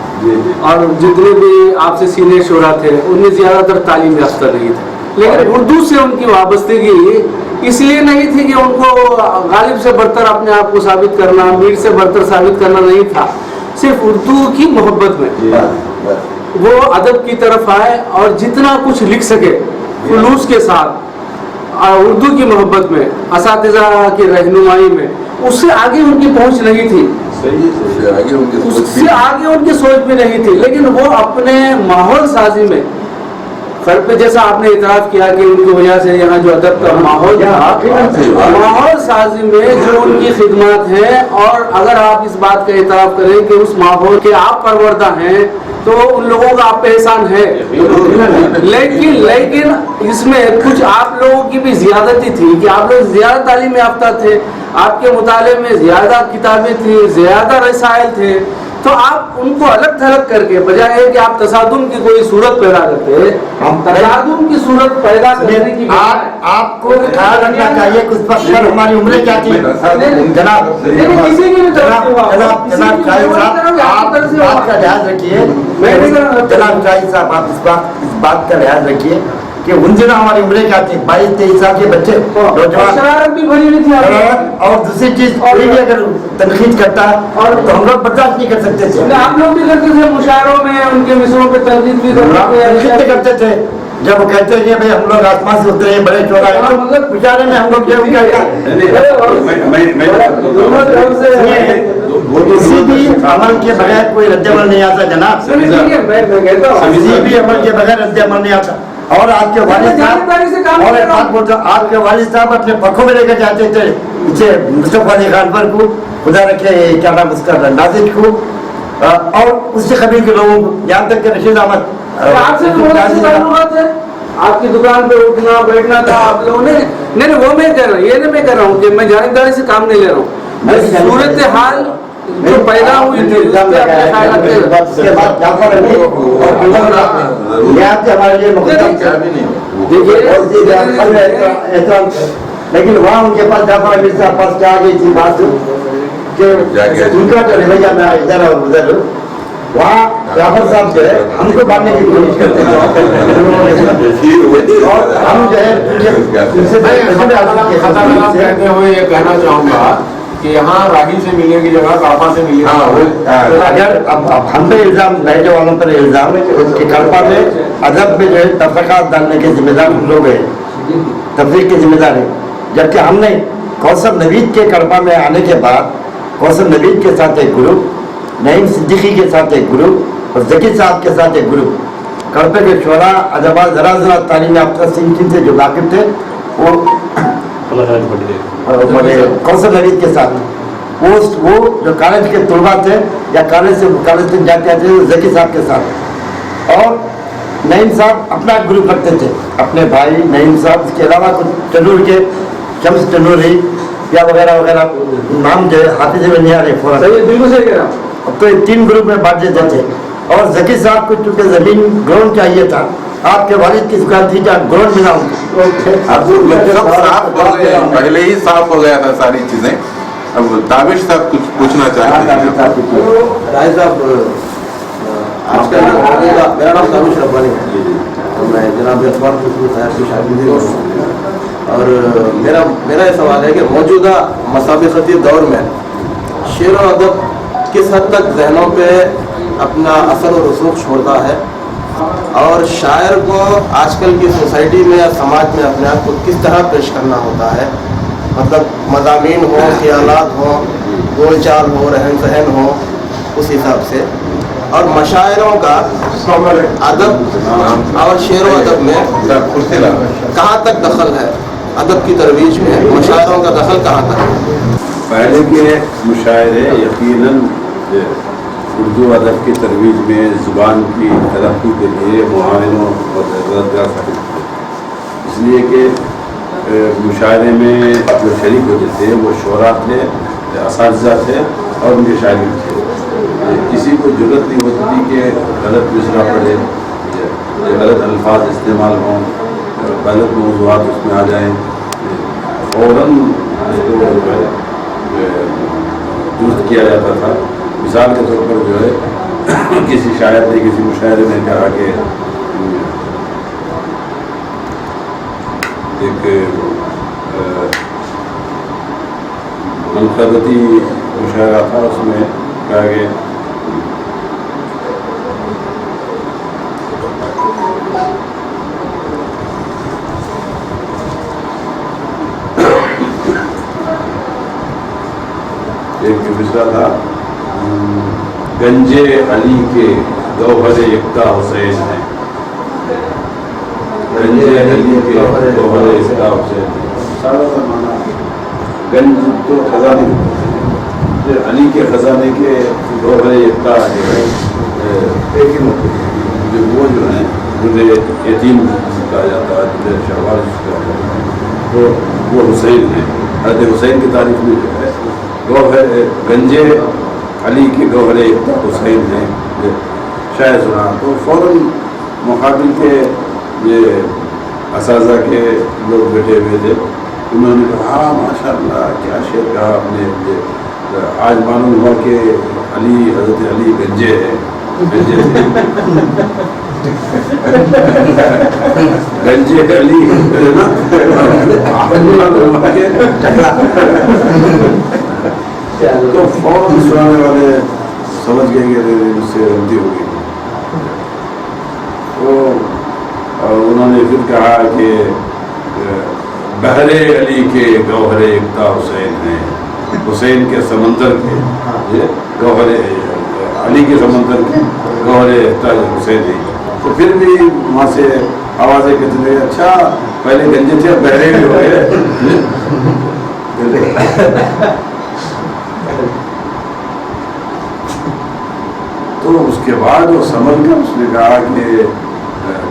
اور جتنے بھی آپ سے سینئر شعرا تھے ان میں زیادہ تر تعلیم یافتہ نہیں تھے لیکن اردو سے ان کی وابستگی اس لیے نہیں تھی کہ ان کو غالب سے برتر اپنے آپ کو ثابت کرنا میر سے برتر ثابت کرنا نہیں تھا. صرف اردو کی محبت میں وہ ادب کی طرف آئے اور جتنا کچھ لکھ سکے خلوص کے ساتھ اردو کی محبت میں اساتذہ کی رہنمائی میں اس سے آگے ان کی پہنچ نہیں تھی اس سے آگے ان کی سوچ بھی نہیں تھی لیکن وہ اپنے ماحول سازی میں گھر پہ جیسا آپ نے اعتراف کیا کہ ان کی وجہ سے یہاں جو ادب کا ماحول تھا ماحول سازی میں جو ان کی خدمات ہیں اور اگر آپ اس بات کا اعتراف کریں کہ اس ماحول کے آپ پروردہ ہیں تو ان لوگوں کا آپ پہ احسان ہے لیکن اس میں کچھ آپ لوگوں کی بھی زیادتی تھی کہ آپ لوگ زیادہ تعلیم یافتہ تھے آپ کے مطالعے میں زیادہ کتابیں تھیں زیادہ رسائل تھے تو آپ ان کو الگ تھلگ کر کے بجائے کہ آپ تصادم کی کوئی صورت پیدا کرتے ہم تصادم کی صورت پیدا کرنے کی آپ کو خیال رکھنا چاہیے کچھ وقت پر ہماری عمریں کیا تھی جناب کسی کی بھی طرف جناب شاہد صاحب آپ اس بات کا لحاظ رکھیے جناب شاہد صاحب آپ اس بات کا لحاظ رکھیے کہ ان دنوں ہماری عمریں کیا تھی 22-23 سال کے بچے شرارت بھی بھری ہوئی تھی اور دوسری چیز کوئی بھی اگر تنقید کرتا ہے اور تو ہم لوگ برداشت نہیں کر سکتے تھے. آپ لوگ بھی کرتے تھے مشاعروں میں ان کے مصروں پہ تنقید بھی کرتے تھے جب وہ کہتے ہیں بھائی ہم لوگ آسمان سے اترے ہیں بڑے چوڑا مطلب مشاعرے میں ہم لوگ کسی بھی عمل کے بغیر کوئی رد عمل نہیں آتا جناب کسی بھی عمل کے بغیر رد عمل نہیں آتا. اور آپ کے والد صاحب اور ایک بات بولتا ہوں آپ کے والد صاحب اپنے پکھوں میں لے کر جاتے تھے پیچھے مصطفیٰ علی خان پر کو خدا رکھے کیا نام اس کا نازش کو اور اس سے قبیل کے لوگوں کو یہاں تک کہ رشید احمد آپ کی دکان پہ اٹھنا بیٹھنا تھا آپ لوگوں نے نہیں وہ میں کہہ رہا ہوں یہ نہیں میں کہہ رہا ہوں کہ میں جانبداری سے کام نہیں لے رہا ہوں صورتحال جو پیدا ہوئی تھی ہمارے لیے لیکن وہاں ان کے پاس جعفر امیر صاحب پاس کیا آ گئی تھی بات کہ ان کا جو رویہ میں ادھر اور ادھر وہاں جعفر صاحب جو ہے ہم کو باندھنے کی کوشش کرتے ہیں اور ہم جو ہے کہتے ہوئے یہ کہنا چاہوں گا کہ یہاں راہی سے ملنے کی جگہ کڑپا سے ملنے اگر ہم پہ الزام لہجے والوں پر الزام ہے کہ کڑپا میں ادب میں جو ہے تفرقات ڈالنے کے ذمہ دار ہم لوگ ہیں تفریق کے ذمہ دار ہیں جبکہ ہم نے کوثر نوید کے کڑپا میں آنے کے بعد کوثر نوید کے ساتھ ایک گروپ نعیم صدیقی کے ساتھ ایک گروپ اور ذکی صاحب کے ساتھ ایک گروپ کڑپے کے شعراء ادبا ذرا تعلیم یافتہ سنگھ سے جو واقف تھے وہ کوثر نوید کے ساتھ وہ جو کالج کے طلباء تھے یا کالج سے جا کے آتے تھے ذکی صاحب کے ساتھ اور نعیم صاحب اپنا گروپ رکھتے تھے اپنے بھائی نعیم صاحب اس کے علاوہ کچھ ٹنور کے شمس ٹنوری یا وغیرہ وغیرہ نام جو ہے حافظ میں نہیں آ رہے فوراً بالکل صحیح کہہ رہا ہوں. تو 3 گروپ میں بانٹ دیتے تھے اور ذکی صاحب کو چونکہ زمین گراؤنڈ چاہیے تھا آپ کے والد کی دکان تھی جہاں گراؤنڈ ملا پہلے ہی صاف ہو گیا تھا ساری چیزیں. اب داوش صاحب کچھ پوچھنا چاہتے ہیں. رائے صاحب آج کل میرا نام داوش ربانی ہے میں جناب اخبار صاحب کی شاگرد ہوں اور میرا یہ سوال ہے کہ موجودہ مسابقتی دور میں شعر و ادب کس حد تک ذہنوں پہ اپنا اثر و رسوخ چھوڑتا ہے اور شاعر کو آج کل کی سوسائٹی میں یا سماج میں اپنے آپ کو کس طرح پیش کرنا ہوتا ہے، مطلب مضامین ہوں، خیالات ہوں، بول چال ہو، رہن سہن ہو، اس حساب سے. اور مشاعروں کا ادب اور شعر و ادب میں کہاں تک دخل ہے؟ ادب کی ترویج میں مشاعروں کا دخل کہاں تک ہے؟ پہلے کے مشاعرے یقیناً اردو ادب کی ترویج میں زبان کی ترقی کے لیے معاونوں اور مددگار ثابت ہوتے، اس لیے کہ مشاعرے میں جو شریک ہوتے تھے وہ شعراء تھے، اساتذہ تھے اور ان کے شاگرد تھے. کسی کو ضرورت نہیں ہوتی تھی کہ غلط مصرع پڑھے، غلط الفاظ استعمال ہوں، غلط موضوعات اس میں آ جائیں، فوراً اس کو جو ہے درست کیا جاتا تھا. مثال کے طور پر جو ہے کسی شاعر نے کسی مشاعرے میں کہا کہ ایک منقبتی مشاعرہ تھا، اس میں کہا کہ ایک مصرع تھا، گنجے علی کے گوہر یکتا حسین ہے، گنجے علی کے گوہر یکتا حسین ہے. گنج تو خزانے، علی کے خزانے کے گوہر یکتا ایک ہی جو وہ جو ہیں جنہیں یتیم کہا جاتا ہے، جنہیں شہباز کہا جاتا ہے، تو وہ حسین ہیں. حضرت حسین کی تاریخ میں جو ہے گوہر گنجے علی کے گوہر یکتا حسین ہیں شاید سنا. تو فوراً مقابل کے یہ اساتذہ کے لوگ بیٹھے ہوئے تھے، انہوں نے کہا ہاں ماشاء اللہ کیا شعر کہا آپ نے. آج معلوم ہوا کہ علی حضرت علی گنجے ہے، گنجے علی تو فوراً سنانے والے سمجھ گئے کہ اس سے غلطی ہو گئی. تو انہوں نے پھر کہا کہ بحر علی کے گوہر یکتا حسین ہیں، حسین کے سمندر کے گوہر علی کے سمندر کے گوہر یکتا حسین ہیں. تو پھر بھی وہاں سے آوازیں کہتے تھے اچھا پہلے گنجے تھے اب بحرے بھی ہو گئے. تو اس کے بعد وہ سمجھ کر اس نے کہا کہ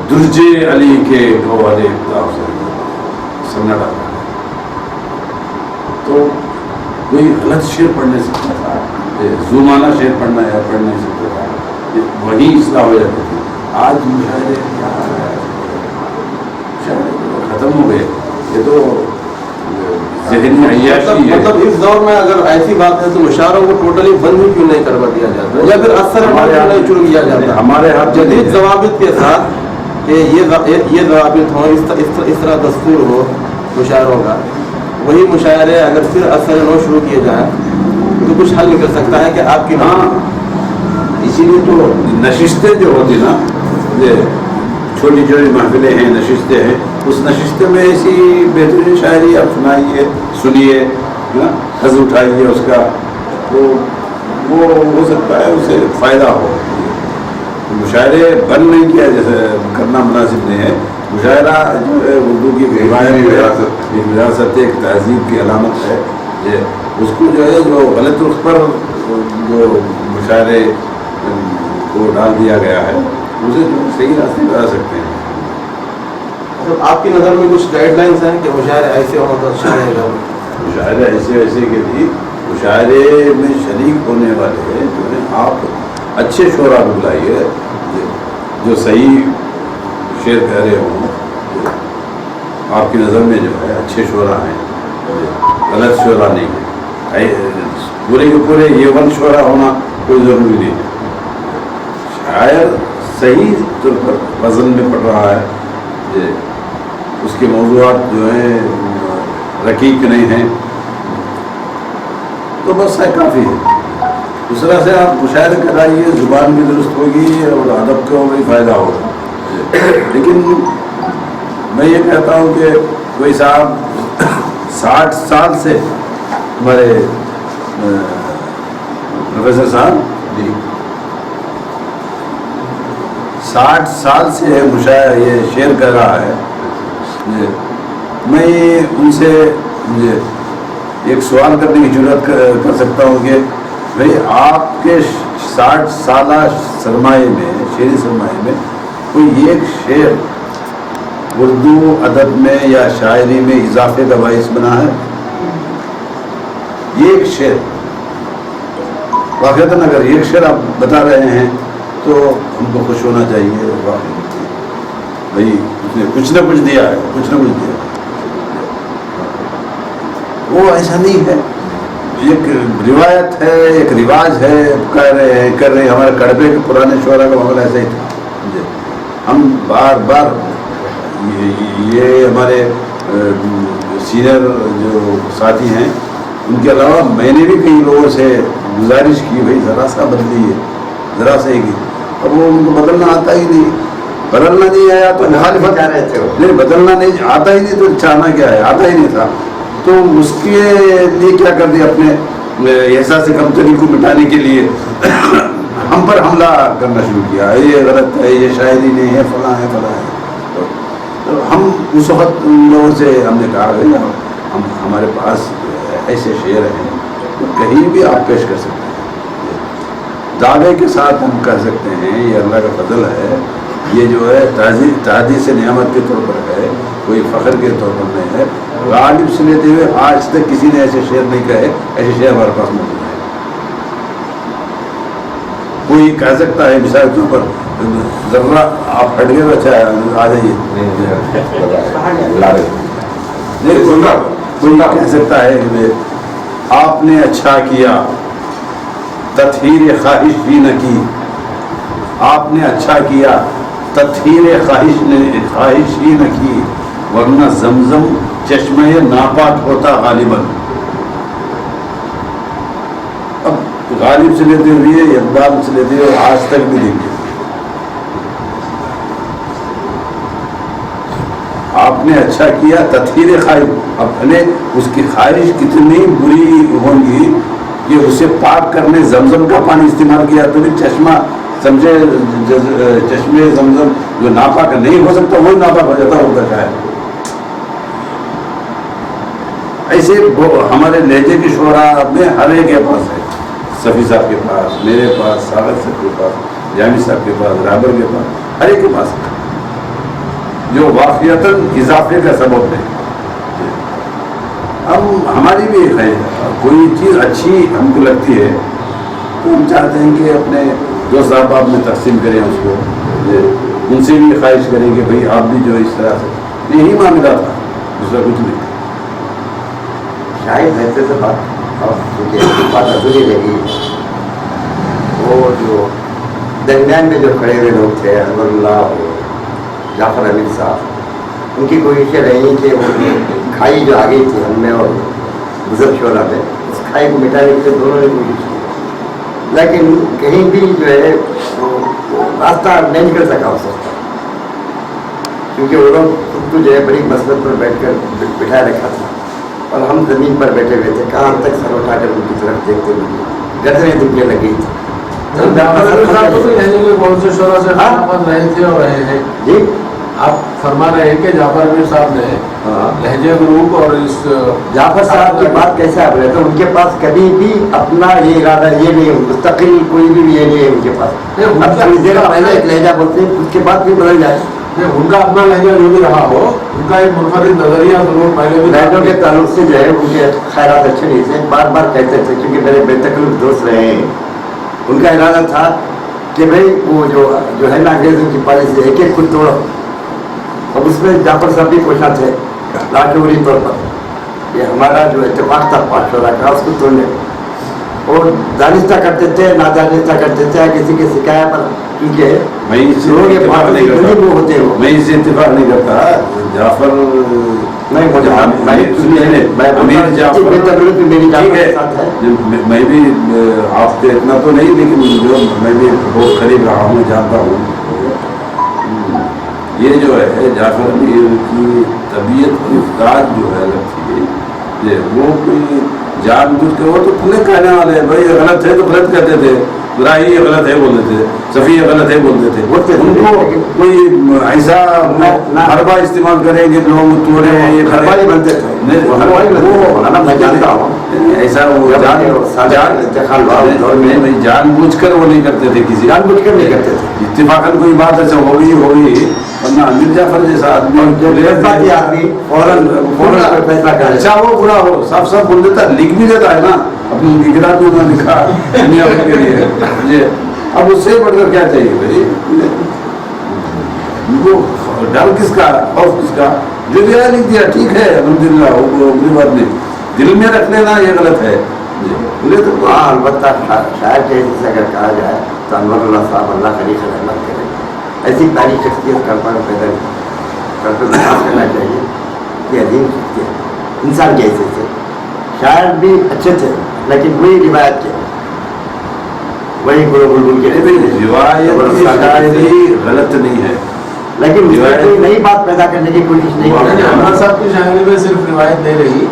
درجے علی کے گوہر یکتا حسین سناٹا. تو کوئی غلط شعر پڑھ نہیں سکتا تھا، زمانہ شعر پڑھ نہیں سکتا تھا، وہی اصلاح ہو جاتی تھی. آج مشاعرے ختم ہو گئے، یہ تو ذہنی عیاشی ہے. مطلب اس دور میں اگر ایسی بات ہے تو مشاعروں کو ٹوٹلی بند ہی کیوں نہیں کروا دیا جاتا یا پھر اثر نہیں چھوڑ دیا جاتا ہے ہمارے ہاتھ جدید ضوابط کے ساتھ کہ یہ ضوابط ہوں، اس طرح دستور ہو مشاعروں کا، وہی مشاعرے اگر پھر اثر نو شروع کیے جائیں تو کچھ حل نکل سکتا ہے کہ آپ کی. ہاں اسی لیے تو نشستیں جو ہوتی نا، یہ چھوٹی چھوٹی محفلیں ہیں، نشستیں ہیں، اس نشستیں میں ایسی بہترین شاعری آپ سنائیے، سنیے، حظ اٹھائیے اس کا، تو وہ ہو سکتا ہے اسے فائدہ ہو. مشاعرے بند نہیں کیا جیسے کرنا مناسب نہیں ہے. مشاعرہ جو ہے اردو کی وراثت، ایک تہذیب کی علامت ہے. اس کو جو ہے جو غلط رخ پر جو مشاعرے کو ڈال دیا گیا ہے اسے صحیح راستے پہ آ سکتے ہیں. آپ کی نظر میں کچھ گائیڈ لائنس ہیں کہ مشاعرے ایسے ہوں تو اچھا رہے گا؟ مشاعرے ایسے کہ بھی مشاعرے میں شریک ہونے والے جو ہیں آپ اچھے شعراء کو بلائیے جو صحیح شعر کہہ رہے ہوں، آپ کی نظر میں جو ہے اچھے شعراء ہیں، غلط شعراء نہیں ہے. پورے کے پورے یہ ون شعراء ہونا کوئی ضروری نہیں ہے. شاعر صحیح طور پر وزن میں پڑھ رہا ہے، اس کے موضوعات جو ہیں رقیق نہیں ہیں، تو بس ہے کافی ہے. دوسرا سے آپ مشاعرے کرائیے، زبان بھی درست ہوگی اور ادب کو بھی فائدہ ہوگا. لیکن میں یہ کہتا ہوں کہ کوئی صاحب 60 سال سے ہمارے پروفیسر صاحب جی 60 سال سے یہ شعر کر رہا ہے. میں ان سے مجھے ایک سوال کرنے کی ضرورت کر سکتا ہوں کہ بھئی آپ کے 60 سالہ سرمایے میں شعری سرمایے میں کوئی ایک شعر اردو ادب میں یا شاعری میں اضافے کا باعث بنا ہے؟ ایک شعر واقعتاً اگر ایک شعر آپ بتا رہے ہیں تو ہم کو خوش ہونا چاہیے. بھائی اس نے کچھ نہ کچھ دیا ہے, کچھ نہ کچھ دیا. وہ ایسا نہیں ہے, ایک روایت ہے, ایک رواج ہے. کر رہے ہیں ہمارے کڑبے کے پرانے شعراء کا معاملہ ایسا ہی تھا. ہم بار بار یہ ہمارے سینئر جو ساتھی ہیں ان کے علاوہ میں نے بھی کئی لوگوں سے گزارش کی بھائی ذرا سا بدلیے, ذرا سا ہی کی. اب وہ ان کو بدلنا آتا ہی نہیں, بدلنا نہیں آیا تو مخالفت نہیں, بدلنا نہیں آتا ہی نہیں تو چاہنا کیا ہے, آتا ہی نہیں تھا. تو اس کے لیے کیا کر دیا, اپنے احساس کمتری کو مٹانے کے لیے ہم پر حملہ کرنا شروع کیا. یہ غلط ہے, یہ شاعری نہیں ہے, فلاں ہے, فلاں ہے. تو ہم اس وقت ان لوگوں سے ہم نے کہا کہ ہمارے پاس ایسے شعر ہیں تو کہیں بھی آپ پیش کر سکتے ہیں. دعوے کے ساتھ ہم کہہ سکتے ہیں یہ اللہ کا فضل ہے, یہ جو ہے تحدیث نعمت کے طور پر ہے, کوئی فخر کے طور پر نہیں ہے. غالب سے لیتے ہوئے آج تک کسی نے ایسے شعر نہیں کہے, ایسے شعر ہمارے پاس موجود ہے. کوئی کہہ سکتا ہے مثال کے اوپر ذرا آپ ہٹ گئے, اچھا آ جائیے, کوئی کہہ سکتا ہے کہ آپ نے اچھا کیا تطہیر خواہش بھی نہ کی, آپ نے اچھا کیا تطہیر خواہش ہی نہ کی, ورنہ زمزم چشمہ ناپاک ہوتا غالباً. اب غالب سے لیتے ہوئے, اقبال سے لیتے ہوئے آج تک بھی دیکھیے, آپ نے اچھا کیا تطہیر خواہش. اب بھلے اس کی خواہش کتنی بری ہوگی کہ اسے پاک کرنے زمزم کا پانی استعمال کیا تو بھی چشمہ سمجھے, چشمے زمزم جو ناپاک نہیں ہو سکتا وہی ناپاک ہو جاتا ہوتا شاید. ایسے ہمارے لہجے کی شعراء میں ہر ایک کے پاس ہے, صفی صاحب کے پاس, میرے پاس, ساغر صاحب کے پاس, جامی صاحب کے پاس, رابر کے پاس, ہر ایک کے پاس ہے جو واقعتاً اضافے کا سبب ہے. اب ہماری بھی ایک ہے, کوئی چیز اچھی ہم کو لگتی ہے تو ہم چاہتے ہیں کہ اپنے دوست احباب میں تقسیم کریں اس کو, ان سے بھی خواہش کریں کہ بھئی آپ بھی جو اس طرح سے, یہی معاملہ تھا, دوسرا کچھ نہیں. شاید ایسے سے بات ادھوری لگی. وہ جو درمیان میں جو کھڑے ہوئے لوگ تھے انور اللہ اور جعفر امیر صاحب, ان کی کوششیں رہی کہ وہ کھائی جو آ گئی تھی ہم میں اور بزرگ شعراء میں, اس کھائی کو مٹانے کے لیے دونوں نے کوشش کی, لیکن کہیں بھی جو ہے وہ راستہ نہیں نکل سکا اس وقت, کیونکہ وہ لوگ خود کو جو ہے بڑی مسلط پر بیٹھ کر بٹھائے رکھا تھا اور ہم زمین پر بیٹھے ہوئے تھے. کہاں تک سر اٹھا کر ان کی طرف دیکھتے ہوئے گردنیں دکھنے لگ گئی تھی. بہت سے شعراء سے رہے تھے اور رہے ہیں. جی آپ فرما رہے ہیں کہ جعفر امیر صاحب نے لہجے گروپ اور اس جعفر صاحب کی بات کیسے آپ رہے تو ان کے پاس کبھی بھی اپنا یہ ارادہ یہ نہیں, مستقل کوئی بھی یہ نہیں ہے ان کے پاس. اب تھوڑی دیر پہلے ایک لہجہ بولتے ہیں, اس کے بعد بھی بدل جائے. ان کا اپنا لہجہ جو بھی رہا ہو, ان کا ایک منفرد نظریہ ضرور پہلے بھی لہجوں کے تعلق سے جو ہے ان کے خیالات اچھے نہیں تھے, بار بار کہتے تھے, کیونکہ میرے بے تکلف دوست رہے ہیں. ان کا ارادہ تھا کہ بھائی وہ جو ہے نا انگریزوں کی پالیسی ایک ایک خود توڑو. اب اس میں جعفر صاحب بھی کوشاں تھے لاشعوری طور پر, یہ ہمارا جو اتفاق تھا پاک شعراء کا اس کو توڑنے, اور دانستہ کرتے تھے نادانستہ کرتے تھے کسی کے شکایت پر, کیونکہ میں اس سے اتفاق نہیں کرتا. جعفر میں بھی آپ سے اتنا تو نہیں, لیکن جو میں بھی بہت قریب رہا ہوں, جانتا ہوں. یہ جو ہے جعفر امیر کی طبیعت کی ذات جو ہے الگ تھی، یہ وہ کوئی جان بوجھ کے، وہ تو کھلے کہنے والے بھائی یہ غلط ہے تو غلط کہتے تھے، راہی یہ غلط ہے بولتے تھے، صفی یہ غلط ہے بولتے تھے، ان کو کوئی ایسا حربہ استعمال کریں گے لوگ توڑے ہیں یہ حربہ نہیں بنتے تھے، میں جانتا ہوں ایسا وہ جان بوجھ کر وہ نہیں کرتے تھے، کسی جان بوجھ کر نہیں کرتے تھے، اتفاقاً کوئی بات ایسا ہوگی ورنہ امیر جعفر جیسا آدمی فوراً فیصلہ کر اچھا ہو برا ہو صاف صاف بول دیتا، لکھ بھی دیتا ہے نا اپنی کتاب میں انہوں نے لکھا دنیا کے لیے، اب اس سے بڑھ کر کیا چاہیے بھائی؟ وہ ڈر کس کا، خوف کس کا؟ جو بھی ہے لکھ دیا ٹھیک ہے الحمدللہ، وہ کوئی بات نہیں، دل میں رکھ لینا یہ غلط ہے بولے تو۔ ہاں البتہ شاعر کے حصے سے اگر کہا جائے تو انور اللہ صاحب اللہ خلیق رحمت کرے، ایسی پیاری شخصیت کلپنا پیدا کرنا چاہیے کہ عظیم شخصیت انسان کے حصے سے، شاعر بھی اچھے تھے لیکن وہی روایت کے، وہی گرو بلبل کے، روایت شاعری غلط نہیں ہے لیکن کوئی نئی بات پیدا کرنے کی کوشش نہیں کی۔ انور صاحب کی شاعری میں صرف روایت نہیں رہی،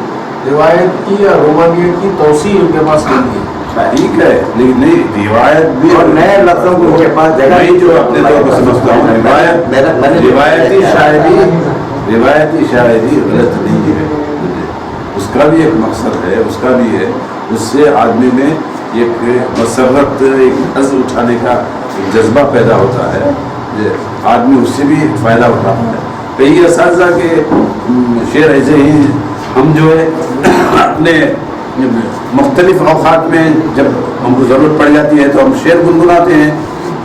روایت کی یا رومانیت کی توسیع ان کے پاس نہیں تھی، ٹھیک ہے لیکن نہیں روایت بھی اور نئے لفظوں کو ان کے پاس جگہ نہیں، جو اپنے طور پر سمجھتا ہوں روایتی شاعری غلط نہیں ہے، اس کا بھی ایک مقصد ہے، اس کا بھی ہے، اس سے آدمی میں ایک مسرت، ایک عزم اٹھانے کا جذبہ پیدا ہوتا ہے، آدمی اس سے بھی فائدہ اٹھاتا ہے۔ کئی اساتذہ کے شعر ایسے ہی ہم جو ہے اپنے مختلف اوقات میں جب ہم کو ضرورت پڑ جاتی ہے تو ہم شعر گنگناتے ہیں،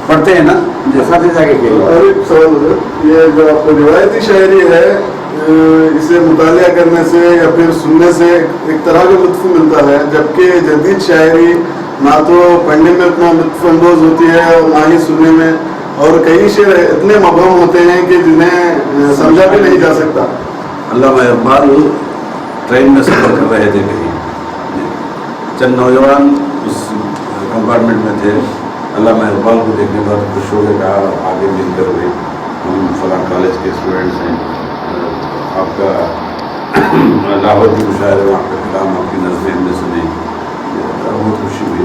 پڑھتے ہیں نا، اساتذہ کے اور ایک سوال ہے، یہ جو آپ کو روایتی شاعری ہے اسے مطالعہ کرنے سے یا پھر سننے سے ایک طرح کا لطف ملتا ہے، جبکہ جدید شاعری نہ تو پڑھنے میں اتنا لطف اندوز ہوتی ہے اور نہ ہی سننے میں، اور کئی شعر اتنے مبہم ہوتے ہیں کہ جنہیں سمجھا بھی نہیں جا سکتا۔ علامہ اقبال ٹرین میں سفر کر رہے تھے، کہیں چند نوجوان اس کمپارٹمنٹ میں تھے، علامہ اقبال کو دیکھنے پر خوش ہو کے کہا آگے مل کر ہوئے ہم فلاں کالج کے اسٹوڈنٹس ہیں، آپ کا لاہور کی مشاعرے میں آپ کا کلام، آپ کی نظمیں ہم نے سنی، بہت خوشی ہوئی۔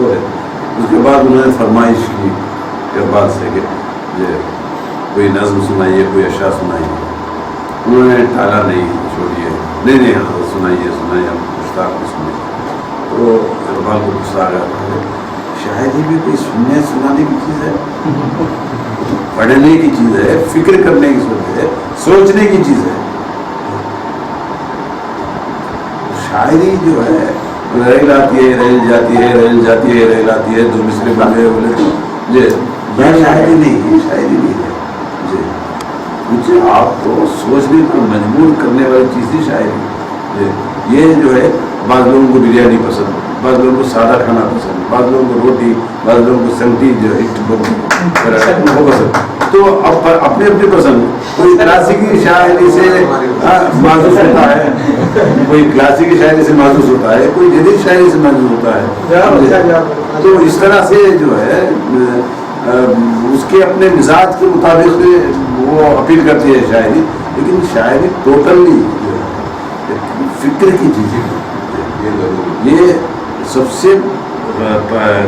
اس کے بعد انہوں نے فرمائش کی اقبال سے کہ کوئی نظم سنائیے، کوئی اشعار سنائیے، انہوں نے ٹالا نہیں، چھوڑیے، نہیں سنائیے ہم مشتاق کو سنیں۔ تو اقبال کو غصہ آ گیا، شاعری بھی کوئی سننے سنانے کی چیز ہے، پڑھنے کی چیز ہے، فکر کرنے کی چیز ہے، سوچنے کی چیز ہے۔ شاعری جو ہے ریل آتی ہے، ریل جاتی ہے، ریل جاتی ہے، ریل آتی ہے، دو مصرے بنے بولے تو یہ شاعری نہیں، یہ شاعری نہیں ہے جی، مجھے آپ کو سوچنے پر مجبور کرنے والی چیز ہی شاعری جی۔ یہ جو ہے بعض لوگوں کو بریانی پسند، بعض لوگوں کو سادہ کھانا پسند، بعض لوگوں کو روٹی، بعض لوگوں کو سنگٹی جو ہے وہ پسند، تو اپنے اپنے پسند۔ کوئی کلاسیکی شاعری سے محسوس ہوتا ہے، کوئی کلاسیکی شاعری سے محسوس ہوتا ہے، کوئی جدید شاعری سے محسوس ہوتا ہے، تو اس طرح سے جو ہے اس کے اپنے مزاج کے مطابق وہ اپیل کرتی ہے شاعری، لیکن شاعری ٹوٹلی فکر کی چیز ہے۔ یہ سب سے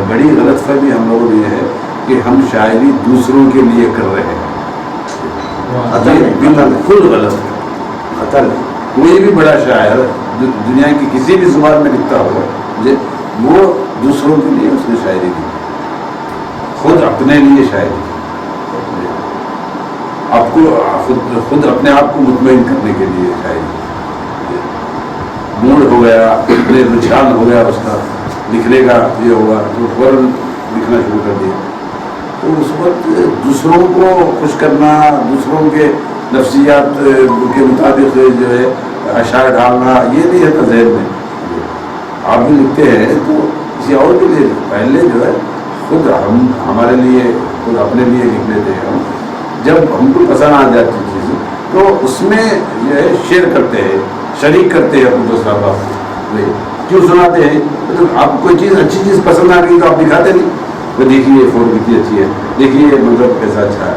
بڑی غلط فہمی ہم لوگوں میں ہے کہ ہم شاعری دوسروں کے لیے کر رہے ہیں، بالکل غلط ہے۔ کوئی بھی بڑا شاعر دنیا کی کسی بھی زبان میں لکھتا ہو، وہ دوسروں کے لیے اس نے شاعری کی، خود اپنے لیے شاعری کی، آپ کو خود اپنے آپ کو مطمئن کرنے کے لیے شاعری، موڈ ہو گیا، رجحان ہو گیا اس کا لکھنے کا، یہ ہوا تو فوراً لکھنا شروع کر دیا، تو اس وقت دوسروں کو خوش کرنا، دوسروں کے نفسیات کے مطابق جو ہے اشعار ڈالنا، یہ نہیں رہتا ذہن میں۔ آپ بھی لکھتے ہیں تو کسی اور کے لیے، پہلے جو ہے خود ہمارے لیے، خود اپنے لیے لکھ لیتے ہیں ہم، جب ہم کو پسند آ جاتی چیز تو اس میں جو ہے شیئر کرتے ہیں، شریک کرتے ہیں اپنے دوسرا بات، کیوں سناتے ہیں؟ تو آپ کوئی چیز اچھی چیز پسند آ گئی تو آپ دکھاتے نہیں، وہ دیکھیے فوٹو کتنی اچھی ہے، دیکھیے مطلب کیسا اچھا ہے،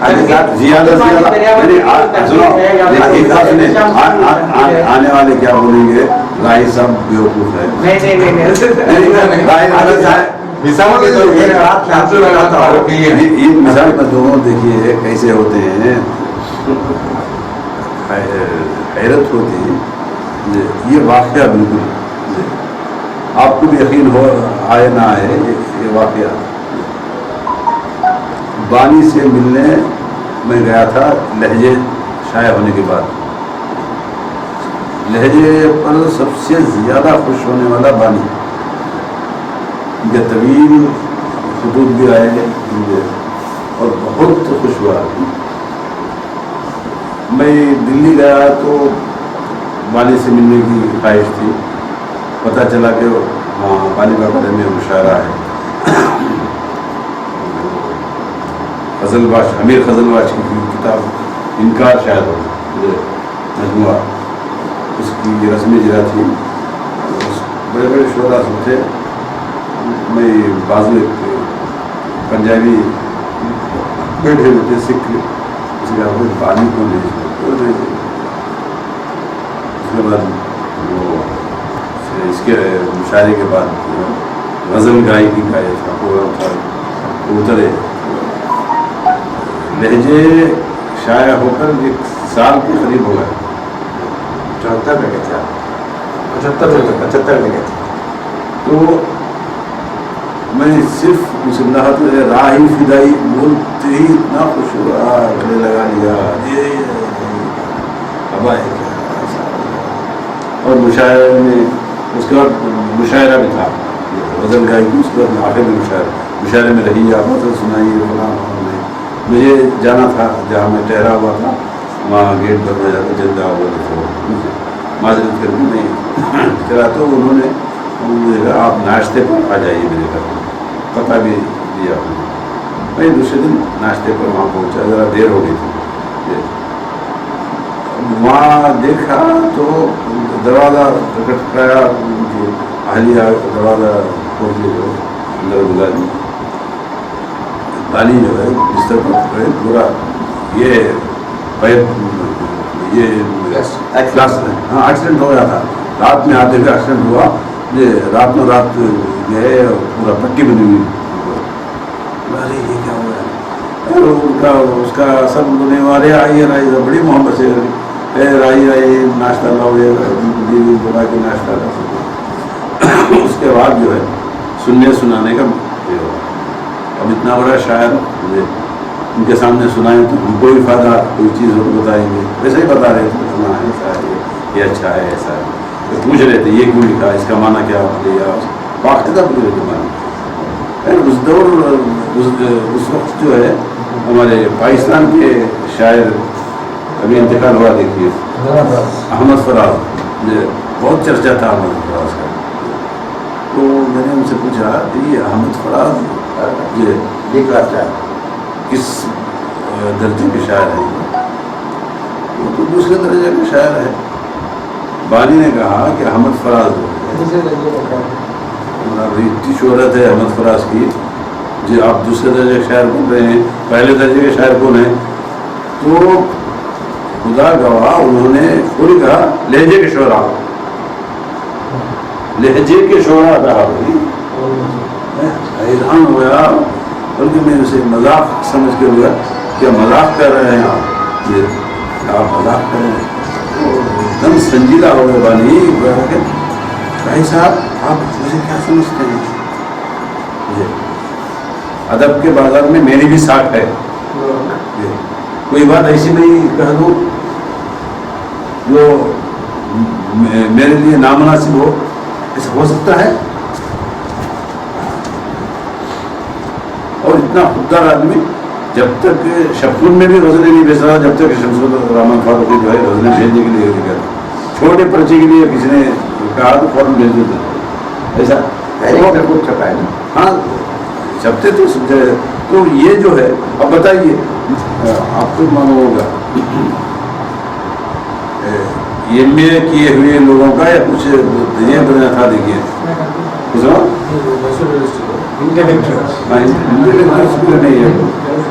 آنے والے کیا بولیں گے راہی صاحب بیوقوف ہے. مثال پر دونوں دیکھیے کیسے ہوتے ہیں, حیرت ہوتی ہے. یہ واقعہ بالکل آپ کو بھی یقین ہو آئے نہ آئے, یہ واقعہ بانی سے ملنے میں گیا تھا لہجے شائع ہونے کے بعد. لہجے پر سب سے زیادہ خوش ہونے والا بانی, ان کے طویل خطوط بھی آئے اور بہت خوش ہوا. میں دلی گیا تو بانی سے ملنے کی خواہش تھی. پتہ چلا کہ وہاں بانی کا بارے میں مشاعرہ ہے. غزل باش, امیر غزل باش کی کتاب انکار شاید ہو مجموعہ, اس کی رسم اجرا تھی. بڑے بڑے شعراء سب تھے. میں بازو ایک پنجابی بیٹھے ہوئے تھے سکھ, اس کے بعد بانی کو نہیں. اس کے بعد وہ اس کے مشاعرے کے بعد غزل گائی کی گائے تھا پروگرام تھا. اترے لہجے شائع ہو کر 1 سال کے قریب ہو گئے. 74 میں گئے تھے آپ, 75 میں گئے تھے. تو میں صرف مسلحت راہی فدائی بولتے ہی اتنا خوش ہوا, گلے لگا لیا. اور مشاعرے میں اس کے بعد مشاعرہ بھی تھا, غزل گائی کی. اس کے بعد آخر میں مشاعرے میں رہی, آپ غزل سنائیے. مجھے جانا تھا جہاں میں ٹھہرا ہوا تھا, وہاں گیٹ پر میں جاتا جلدا ہوا تھا. معذرت کر کے نہیں چلا, تو انہوں نے مجھے کہا آپ ناشتے پر آ جائیے میرے گھر. پتہ بھی دیا. میں دوسرے دن ناشتے پر وہاں پہنچا, ذرا دیر ہو گئی تھی. وہاں دیکھا تو دروازہ کھٹکھٹایا, اہلیہ دروازہ کھول کے جو اندر گزاری. بانی جو ہے بستر پر پورا یہ ایکسیڈنٹ ہو گیا تھا. رات میں آتے ہوئے ایکسیڈنٹ ہوا. یہ رات گئے پورا پٹی بنی ہوئی. ارے یہ کیا ہو رہا ہے, اس کا سب بولے والے آئیے رائے, بڑی محبت سے رائی ناشتہ لاؤ, بلا کے ناشتہ لا سکتے. اس کے بعد جو ہے سننے سنانے کا اب اتنا بڑا شاعر ان کے سامنے سنائیں تو ہم کو بھی فائدہ, کوئی چیز ہو تو بتائیں گے. ویسے ہی بتا رہے تھے سنا ہے ایسا ہے, یہ اچھا ہے ایسا ہے. پوچھ رہے تھے یہ کیوں لکھا, اس کا معنی کیا لیا, باقاعدہ پوچھ رہے تھے معنی. اس دور اس وقت جو ہے ہمارے پاکستان کے شاعر ابھی انتقال ہوا, دیکھیے احمد فراز, بہت چرچا تھا احمد فراز کا. تو میں نے ان سے پوچھا یہ احمد فراز کس درجے کے شاعر ہیں؟ وہ تو دوسرے درجے کے شاعر ہے. بانی نے کہا کہ احمد فراز اتنی شہرت ہے احمد فراز کی, جی آپ دوسرے درجے کے شاعر بول رہے ہیں, پہلے درجے کے شاعر کون ہیں؟ تو خدا گواہ انہوں نے پوری کہا لہجے کے شعراء, لہجے کے شعراء کہا. حیران ہوا, بلکہ میں اسے مذاق سمجھ کے ہوا کیا مذاق کر رہے ہیں آپ, یہ آپ مذاق کر رہے ہیں. ایک دم سنجیدہ ہو گئے بانی. بھائی صاحب آپ مجھے کیا سمجھتے ہیں؟ ادب کے بازار میں میری بھی ساکھ ہے. کوئی بات ایسی نہیں کہہ دوں جو میرے لیے نامناسب ہو, ایسا ہو سکتا ہے؟ اور اتنا خوددار آدمی, جب تک شبخون میں بھی غزلیں نہیں بھیج رہا, جب تک شمس الرحمان فاروقی جو ہے غزلیں بھیجنے کے لیے کہتا, چھوٹے پرچے کے لیے کسی نے کہا تو فوراً بھیج دیتا. ایسا خود چھپا ہے نا. ہاں چھپتے تو تو یہ جو ہے, اب بتائیے آپ کو معلوم ہوگا یہ میں کیے ہوئے لوگوں کا یا کچھ یہ بنا تھا. دیکھیے نہیں ہے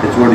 HOD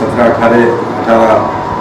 17-18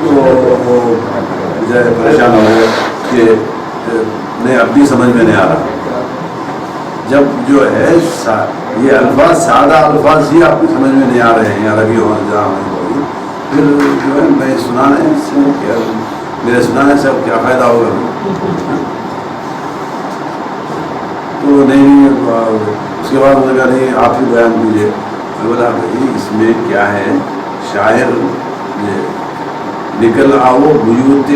تو وہ جو ہے پریشان ہو گئے کہ نہیں اب بھی سمجھ میں نہیں آ رہا. جب جو ہے یہ الفاظ سادہ الفاظ ہی آپ کو سمجھ میں نہیں آ رہے ہیں عربی ہو جہاں پھر جو ہے میں سنانے سے کیا میرے سنانے سے اب کیا فائدہ ہوگا. تو نہیں اس کے بعد انہوں نے کہا نہیں آپ ہی بیان کیجیے. میں بولا بھائی اس میں کیا ہے شاعر نکل آؤ بیوت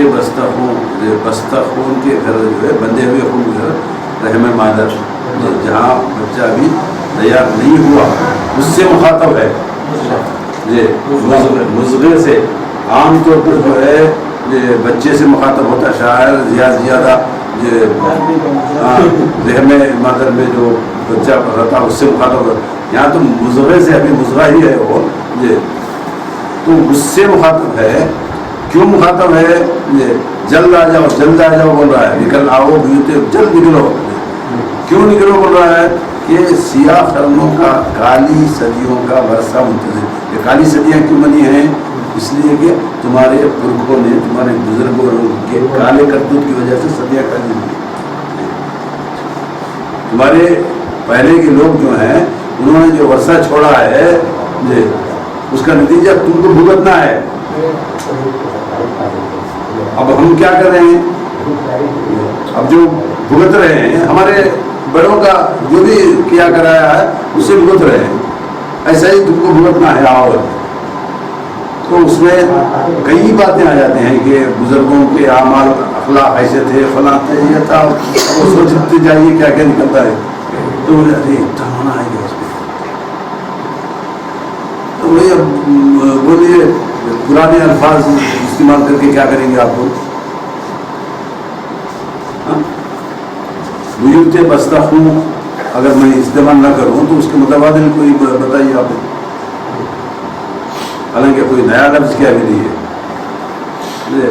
بستخون کے گھر جو ہے بندے ہوئے خون گھر رحم مادر جہاں بچہ ابھی تیار نہیں ہوا اس سے مخاطب ہے. مصغر سے عام طور پر جو ہے بچے سے مخاطب ہوتا ہے شاعر زیادہ رحم مادر میں جو بچہ رہتا ہے اس سے مخاطب ہوتا. یہاں تو مصغر سے ابھی مصغر ہی ہے وہ تو اس سے مخاطب ہے. کیوں مخاطب ہے؟ جلد آ جاؤ بول رہا ہے. نکل آؤ جلد نکلو. کیوں نکلو بول رہا ہے کہ سیاہ قرنوں کا کالی صدیوں کا ورثہ منتظر. یہ کالی صدیاں کیوں بنی ہیں؟ اس لیے کہ تمہارے پرکھوں نے تمہارے بزرگوں کے کالے کرتوت کی وجہ سے صدیاں کالی ہوئی. تمہارے پہلے کے لوگ جو ہیں انہوں نے جو ورثہ چھوڑا ہے اس کا نتیجہ تم کو بھگتنا ہے. اب ہم کیا کر رہے ہیں؟ اب جو بھگت رہے ہیں ہمارے بڑوں کا جو بھی کیا کرایا ہے اس سے بھگت رہے ہیں. ایسا ہی تم کو بھگتنا ہے. آؤ تو اس میں کئی باتیں آ جاتی ہیں کہ بزرگوں کے اعمال اخلاق ایسے تھے فلاں تھے یہ تھا. وہ سوچتے جائیے کیا کیا نکلتا ہے. تو اتنا ہونا ہے اس میں. تو وہی اب بولیے پرانے الفاظ استعمال کر کے کیا کریں گے آپ لوگ؟ بیوت بستخون اگر میں استعمال نہ کروں تو اس کے متبادل کوئی بتائیے آپ. حالانکہ کوئی نیا لفظ کیا بھی نہیں ہے.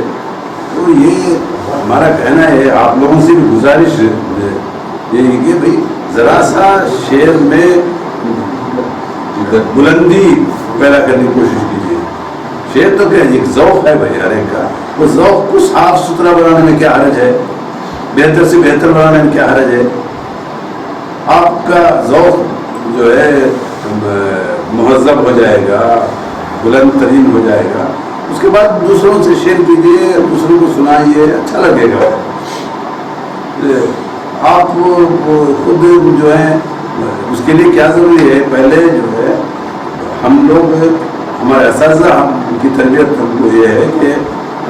تو یہ ہمارا کہنا ہے آپ لوگوں سے بھی گزارش یہی کہ بھائی ذرا سا شعر میں بلندی پیدا کرنے کی کوشش کیجیے. شعر تو کیا ایک ذوق ہے بھائی ہر ایک کا. وہ ذوق کو صاف ستھرا بنانے میں کیا حرج ہے؟ بہتر سے بہتر بنانے میں کیا حرج ہے؟ آپ کا ذوق جو ہے مہذب ہو جائے گا بلند ترین ہو جائے گا. اس کے بعد دوسروں سے شیئر کیجیے دوسروں کو سنائیے اچھا لگے گا. آپ خود جو ہے اس کے لیے کیا ضروری ہے؟ پہلے جو ہے ہم لوگ ہمارے اساتذہ ہم کی تربیت ہم کو یہ ہے کہ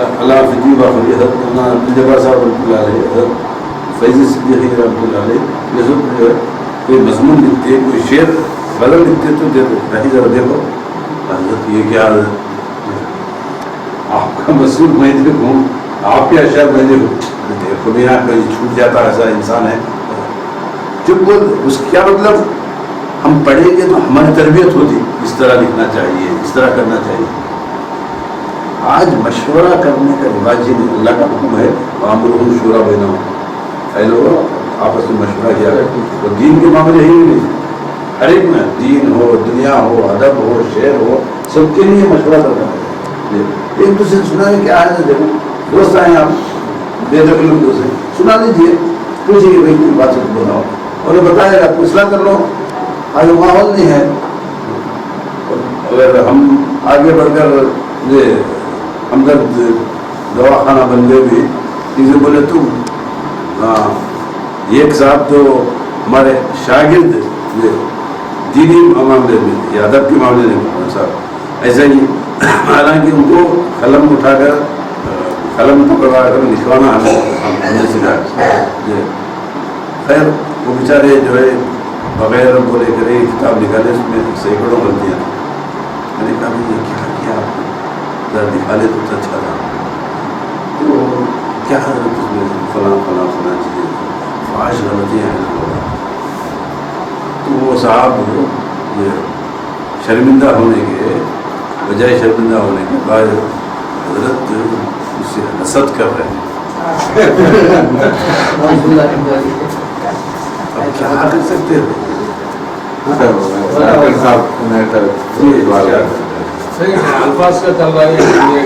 اللہ فطی باخری حضرت جبار صاحب رحمۃ اللہ علیہ حضرت فیض صدیقی رحمۃ اللہ علیہ یہ سب جو ہے کوئی مضمون لکھتے کوئی شعر غزل لکھتے تو ذرا دیکھو حضرت یہ کیا آپ کا مسئول میں دیکھوں آپ کے اشعار میں دیکھو بھی یہاں کہیں چھوٹ جاتا ایسا انسان ہے. جب وہ اس کا مطلب ہم پڑھیں گے تو ہماری تربیت ہوتی اس طرح لکھنا چاہیے اس طرح کرنا چاہیے. آج مشورہ کرنے کا رواج ہی نہیں. اللہ کا حکم ہے وَأَمْرُهُمْ شُورَىٰ بَيْنَهُمْ. اے لوگ آپس میں مشورہ کیا کریں. تو دین کے معاملے ہی نہیں ہر ایک میں دین ہو دنیا ہو ادب ہو شعر ہو سب کے لیے مشورہ کرنا ہے. ایک دوسرے سے سنا ہے کیا ہے دیکھو دوست آئے آپ بے دخل دوست ہیں سنا لیجیے پوچھیے کہ بھائی کوئی بات بتاؤ اور وہ بتائے گا فیصلہ کر لو. آج ماحول نہیں ہے. اگر ہم آگے بڑھ کر ہمدرد دواخانہ بن گئے بھی کسی بولے تم ایک صاحب تو ہمارے شاگرد دینی معاملے میں یا ادب کے معاملے میں صاحب ایسا ہی حالانکہ ان کو قلم اٹھا کر قلم پکڑوا کر لکھوانا ہمیں سکھا. خیر وہ بیچارے جو ہے بغیر بولے کرے کتاب نکالے اس میں سینکڑوں غلطیاں. میں نے کہا یہ کیا ذرا دکھا لے تو اچھا تھا. تو کیا حضرت اس میں فلاں چیزیں فحش غلطیاں ہیں. تو وہ صاحب شرمندہ ہونے کے بجائے شرمندہ ہونے کے بعد حضرت اس سے حسد کر رہے ہیں. اب کیا کر سکتے ہیں؟ صحیح ہے الفاظ کا چل رہا ہے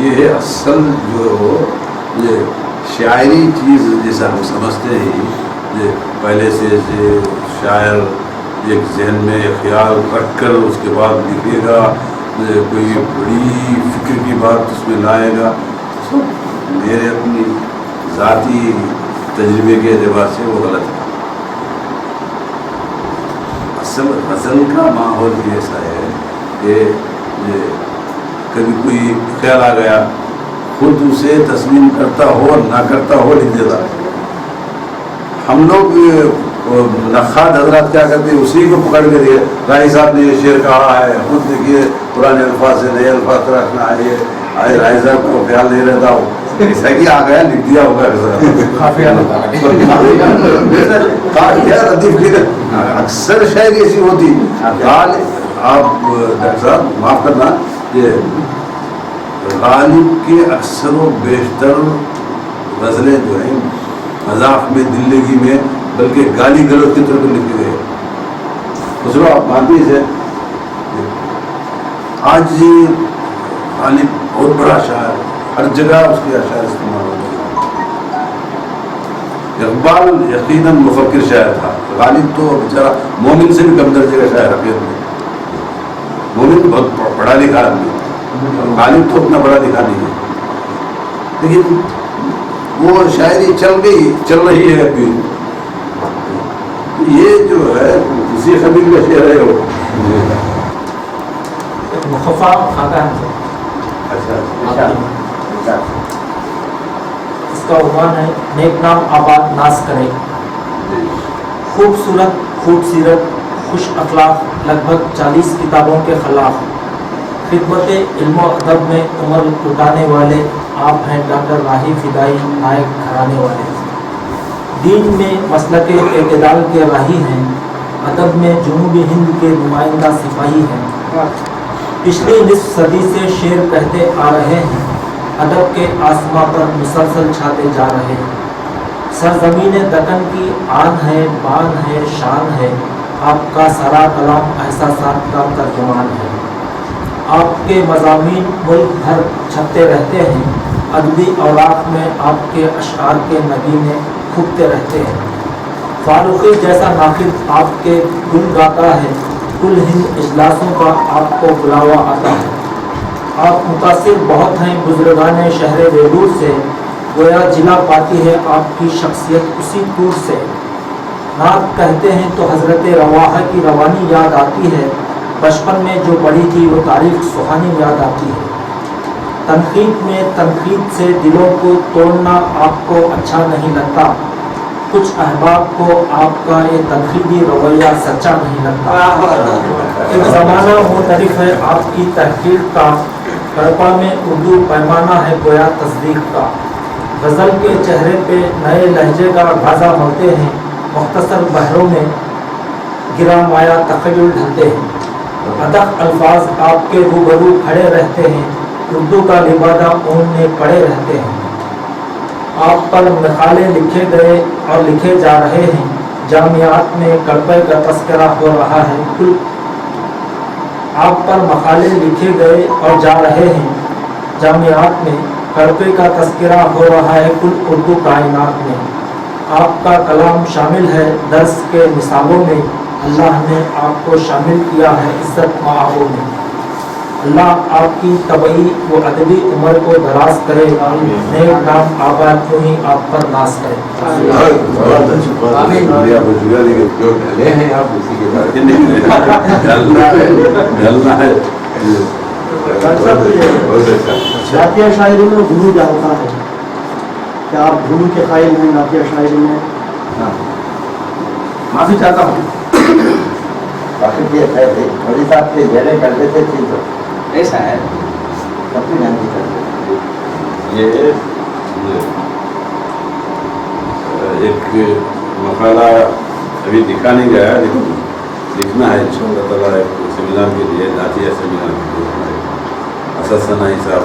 یہ اصل جو یہ شاعری چیز جیسا ہم سمجھتے ہیں یہ پہلے سے شاعر ایک ذہن میں خیال رکھ کر اس کے بعد لکھے گا، کوئی بڑی فکر کی بات اس میں لائے گا، میرے اپنی ذاتی تجربے کے اعتبار سے وہ غلط ہے. اصل غزل کا ماحول بھی ایسا ہے کہ کبھی کوئی خیال آ گیا خود اسے تسلیم کرتا ہو نہ کرتا ہو لکھ دیتا. ہم لوگ نخاد حضرات کیا کرتے ہیں اسی کو پکڑ کے دیے راہی صاحب نے یہ شعر کہا ہے، خود دیکھیے پرانے الفاظ سے نئے الفاظ رکھنا ہے، یہ راہی صاحب کو خیال نہیں رہتا ہو ایسا کہ آ گیا لکھ دیا ہوگا. اکثر شاعری ایسی ہوتی. آپ ڈاکٹر صاحب معاف کرنا، یہ غالب کے اکثر و بیشتر غزلیں جو ہیں مذاق میں، دل لگی میں، بلکہ گالی گلوچ کی طرف لکھے گئے. خسرو آپ مانتے ہیں آج غالب بہت بڑا شاعر، ہر جگہ اس کے اشعار استعمال ہوتے ہیں. اقبال یقیناً مفکر شاعر تھا، غالب تو بیچارہ مومن سے بھی کم درجے کا شاعر حقیقت میں. مومن بہت پڑھا لکھا آدمی، غالب تو اتنا بڑا لکھا نہیں ہے، لیکن وہ شاعری چل رہی ہے ابھی. یہ جو ہے اسی قبیل کا شعر ہے وہ. مخفا خاکہ ہے. اچھا اس کا عنوان ہے نیک نام آباد ناز کرے. خوبصورت، خوب سیرت، خوش اخلاق، لگ بھگ 40 کتابوں کے خلاف، خدمت علم و ادب میں عمر لٹانے والے آپ ہیں ڈاکٹر راہی فدائی نائک گھرانے والے. دین میں مسلک اعتدال کے راہی ہیں، ادب میں جنوبی ہند کے نمائندہ سپاہی ہیں. پچھلی نصف صدی سے شعر کہتے آ رہے ہیں، ادب کے آسماں پر مسلسل چھاتے جا رہے ہیں. سرزمین دکن کی آن ہے، بان ہے، شان ہے، آپ کا سارا کلام احساسات کا ترجمان ہے. آپ کے مضامین ملک بھر چھپتے رہتے ہیں، ادبی اوراق میں آپ کے اشعار کے نگینے پھونکتے رہتے ہیں. فاروقی جیسا ناقد آپ کے گن گاتا ہے، کل ہند اجلاسوں کا آپ کو بلاوا آتا ہے. آپ متاثر بہت ہیں بزرگان شہر ویلور سے، گویا جلا پاتی ہے آپ کی شخصیت اسی ٹور سے. نعت کہتے ہیں تو حضرت رواحہ کی روانی یاد آتی ہے، بچپن میں جو پڑھی تھی وہ تاریخ سہانی یاد آتی ہے. تنقید میں تنقید سے دلوں کو توڑنا آپ کو اچھا نہیں لگتا، کچھ احباب کو آپ کا یہ تنقیدی رویہ سچا نہیں لگتا. ایک زمانہ مختلف ہے آپ کی تحقیق کا، کڑپا میں اردو پیمانہ ہے گویا تصدیق کا. غزل کے چہرے پہ نئے لہجے کا غازہ مرتے ہیں، مختصر بحروں میں گرا مایا تخیل ڈھلتے ہیں. ادق الفاظ آپ کے روبرو کھڑے رہتے ہیں، اردو کا لبادہ اوننے پڑے رہتے ہیں. آپ پر مقالے لکھے گئے اور لکھے جا رہے ہیں، جامعات میں کڑپے کا تذکرہ ہو رہا ہے کل. آپ پر مقالے لکھے گئے اور جا رہے ہیں، جامعات میں کڑپے کا تذکرہ ہو رہا ہے کل اردو کائنات میں. آپ کا کلام شامل ہے درس کے نصابوں میں، اللہ نے آپ کو شامل کیا ہے عزت معابوں میں. اللہ آپ کی طبعی و ادبی عمر کو دراز کرے، نیک نام آباد کیوں ہی آپ پر ناز کرے. جو ڈھلے ہیں آپ اسی کے بارے میں نعتیہ شاعری میں گھلو جاتا ہے، کیا آپ گھلو کے قائل ہیں نعتیہ شاعری میں؟ معافی چاہتا ہوں. باقی یہ ہے موری صاحب کے جہرے کرتے تھے چیز ایسا ہے اپنی جانتی کرتے. یہ ایک مقالہ ابھی لکھا نہیں گیا لیکن لکھنا ہے انشاءاللہ تعالیٰ. ایک سیمینار کے لیے نعتیہ سیمینار کے لیے اسد ثنائی صاحب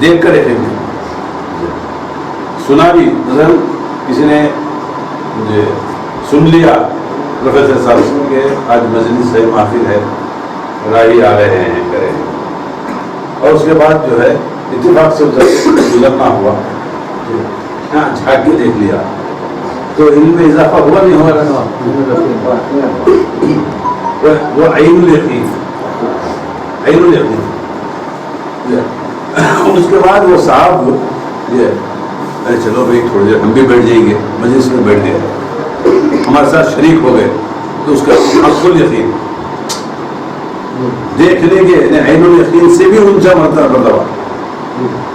دیکھ کر یقین کرنا. سنا بھی مثلا کسی نے سن لیا پروفیسر صاحب کہ آج مجلس سے محفل ہے, راہی آ رہے ہیں کریں, اور اس کے بعد جو ہے اتفاق سے گزرنا ہوا, ہاں جھانک کے دیکھ لیا, تو علم میں اضافہ ہوا نہیں ہوا, وہ عین الیقین, عین الیقین. اس کے بعد وہ صاحب ارے چلو بھائی تھوڑی دیر ہم بھی بیٹھ جائیں گے, مجلس میں بیٹھ گئے, ہمارے ساتھ شریک ہو گئے, تو اس کا حق الیقین دیکھنے کے عین الیقین سے بھی اونچا مرتبہ.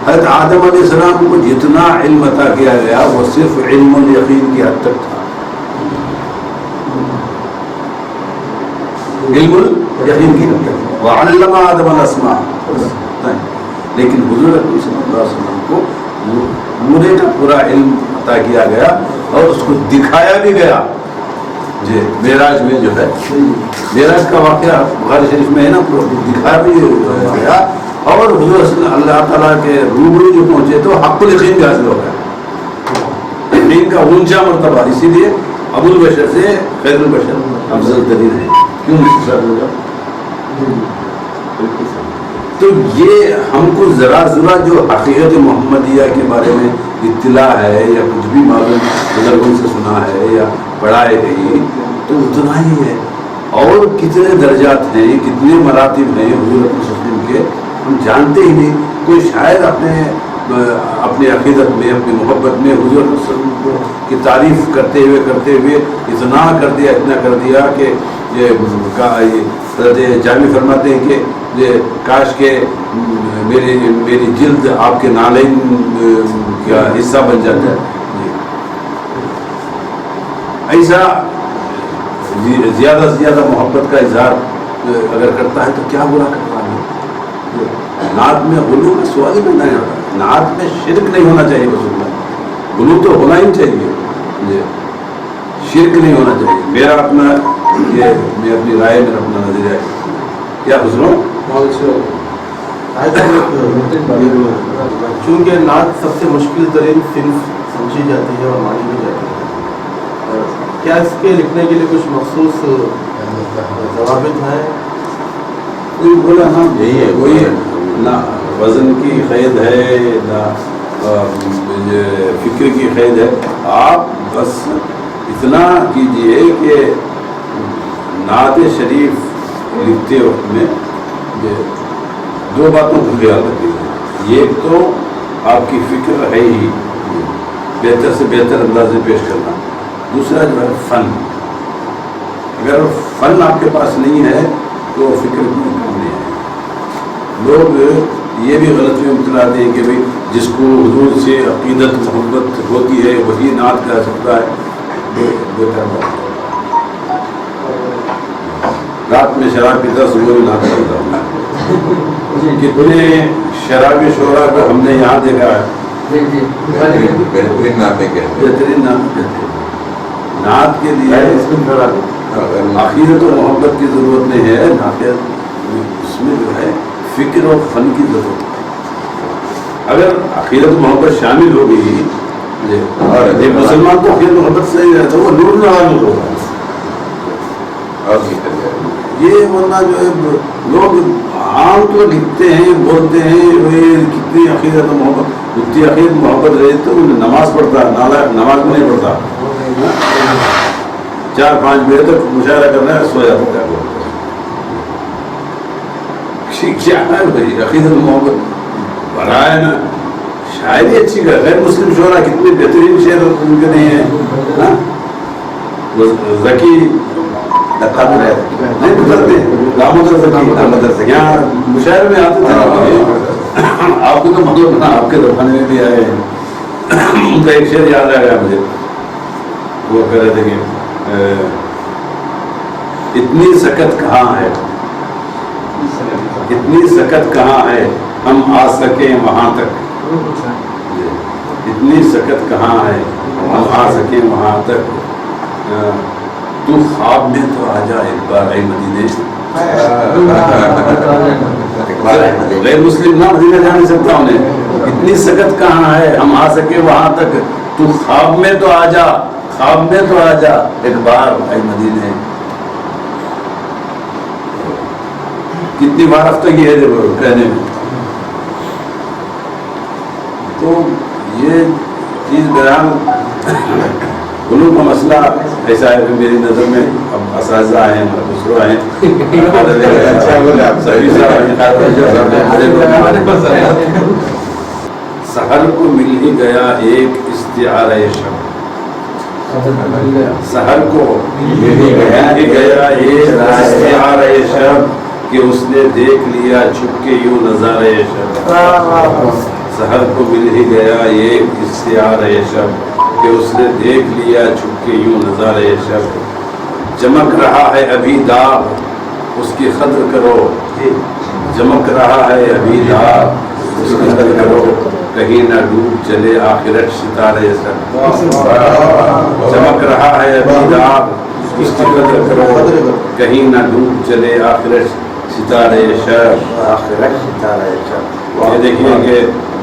حضرت آدم علیہ السلام کو جتنا علم عطا کیا گیا وہ صرف علم الیقین کی حد تک تھا, علم الیقین کی حد تک. وعلم آدم الاسماء, لیکن حضور اکرم صلی اللہ علیہ وسلم کو پورے کا پورا علم عطا کیا گیا اور اس کو دکھایا بھی گیا. جی معراج میں جو ہے, معراج کا واقعہ بخاری شریف میں ہے نا, دکھایا بھی گیا, اور حضور اللہ تعالیٰ کے روبرو جو پہنچے تو حق الیقین بھی حاصل ہو گیا, یقین کا اونچا مرتبہ. اسی لیے ابو البشر سے خیر البشر افضل ترین ہے. کیوں ہوگا؟ تو یہ ہم کو ذرا جو حقیقت محمدیہ کے بارے میں اطلاع ہے یا کچھ بھی معلوم بزرگوں سے سنا ہے یا پڑھائے گئی, تو اتنا ہی ہے. اور کتنے درجات ہیں, کتنے مراتب ہیں حضور صلی اللہ علیہ وسلم کے, ہم جانتے ہی نہیں. کوئی شاید اپنے عقیدت میں, اپنی محبت میں حضور صلی اللہ علیہ وسلم کی تعریف کرتے ہوئے اتنا کر دیا کہ حضرت جامی فرماتے ہیں کہ کاش کہ میری جلد آپ کے نالین کا حصہ بن جاتا ہے. ایسا زیادہ سے زیادہ محبت کا اظہار اگر کرتا ہے تو کیا برا کرتا ہے. نعت میں غلو کا سوال ہی نہیں ہوتا, نعت میں شرک نہیں ہونا چاہیے. بس غلو تو ہونا ہی چاہیے, شرک نہیں ہونا چاہیے. میرا اپنا یہ میں اپنی رائے, میرا اپنا نظریہ ہے. کیا خسرو چونکہ نعت سب سے مشکل ترین صنف سمجھی جاتی ہے اور مانی بھی جاتی ہے, کیا اس کے لکھنے کے لیے کچھ مخصوص ضوابط ہیں؟ بولا ہاں یہی ہے, وہی ہے, نہ وزن کی قید ہے نہ فکر کی قید ہے. آپ بس اتنا کیجئے کہ نعت شریف لکھتے وقت میں دو باتوں کو خیال رکھیے. ایک تو آپ کی فکر ہے ہی بہتر سے بہتر انداز میں پیش کرنا. دوسرا جو ہے فن. اگر فن آپ کے پاس نہیں ہے تو فکر بھی نہیں ہے. لوگ یہ بھی غلط میں مبتلا آتے ہیں کہ بھائی جس کو حضور سے عقیدت محبت ہوتی ہے وہی نعت کہہ سکتا ہے. رات میں شراب پیتا, صبح میں نعت کرتا ہوں. کتنے شرابی شعراء کو ہم نے یہاں دیکھا ہے, بہترین نعتیں کہتے ہیں, بہترین نعت کہتے ہیں. نعت کے لیے عقیدت و محبت کی ضرورت نہیں ہے, اس میں جو ہے فکر اور فن کی ضرورت ہے. اگر عقیدت و محبت شامل ہوگی, اور مسلمان کو عقیدت و محبت سے رہتا وہ نور نوال ہوگا. یہ ورنہ جو ہے لوگ عام تو لکھتے ہیں بولتے ہیں کتنی عقیدت و محبت, اتنی عقیدت محبت رہے تو نماز پڑھتا, نماز میں نہیں پڑھتا, 4-5 بجے تک مشاعرہ کرنا ہے, سو جاتا ہے. کیا ہے بھائی عقیدت و محبت برائے نا. شاعری اچھی کر, غیر مسلم شعراء کتنے بہترین شعر ان کے نہیں ہیں. ذکی نہیں گزرتے, دامودر ذکی یہاں مشاعرے میں آتے تھے. آپ کو تو مطلب نا آپ کے زمانے میں بھی آئے ہیں. ان کا ایک شعر یاد آ گیا مجھے, وہ کہہ رہے تھے کہ اتنی سکت کہاں ہے, اتنی سکت کہاں ہے ہم آ سکیں وہاں تک. اتنی سکت کہاں ہے ہم آ سکیں وہاں تک. تو خواب میں تو آ جا ایک بار اے مدینے. غیر مسلم نہ مدینہ جانے سکتا انہیں. اتنی سکت کہاں ہے ہم آ سکے وہاں تک. تو خواب میں تو آ جا, خواب میں تو آ جا ایک بار بھائی مدینے. کتنی بار ہفتگی ہے جب کہنے میں. تو یہ چیز بہرحال علوم کا مسئلہ ایسا ہے کہ میری نظر میں اب اساتذہ آئے ہیں, خسرو آئے سحر کو مل ہی گیا ایک استعارہ شب. سحر کو مل ہی گیا ایک استعارہ شب کہ اس نے دیکھ لیا چھپ کے یوں نظارہ شب. سحر کو مل ہی گیا ایک استعارہ شب کہ اس نے دیکھ لیا چھپ کے یوں نظارہ شب. چمک رہا ہے ابھی داغ اس کی قدر کرو, چمک رہا ہے ابھی داغ اس کی قدر کرو, کہیں نہ ڈوب چلے آخرت ستارے شب. چمک رہا ہے ابھی داغ اس کی قدر کرو, کہیں نہ ڈوب چلے آخرت ستارے شب. آخرت ستارے شب. یہ دیکھیے کہ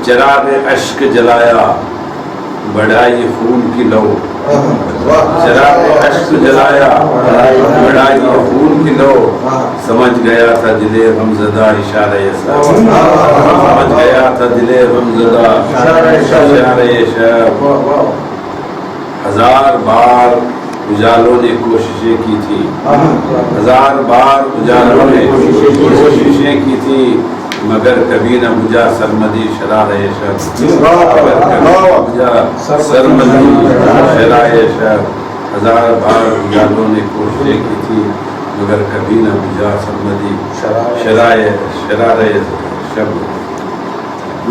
چراغ اشک جلایا بڑھائی خون کی لو. چراغ اشک جلایا بڑھائی خون کی لو. سمجھ گیا تھا دل غمزدہ اشارہ شب. سمجھ گیا تھا دل غمزدہ اشارہ شب. ہزار بار اجالوں نے کوششیں کی تھی, ہزار بار اجالوں نے کوششیں کی تھی, مگر کبھی نہ بجھا سرمدی شرارہ شب. مگر کبھی نہ بجھا سرمدی شرارہ شب. ہزار بار اجالوں نے کوششیں کی تھی, مگر کبھی نہ بجھا سرمدی شرارہ شب.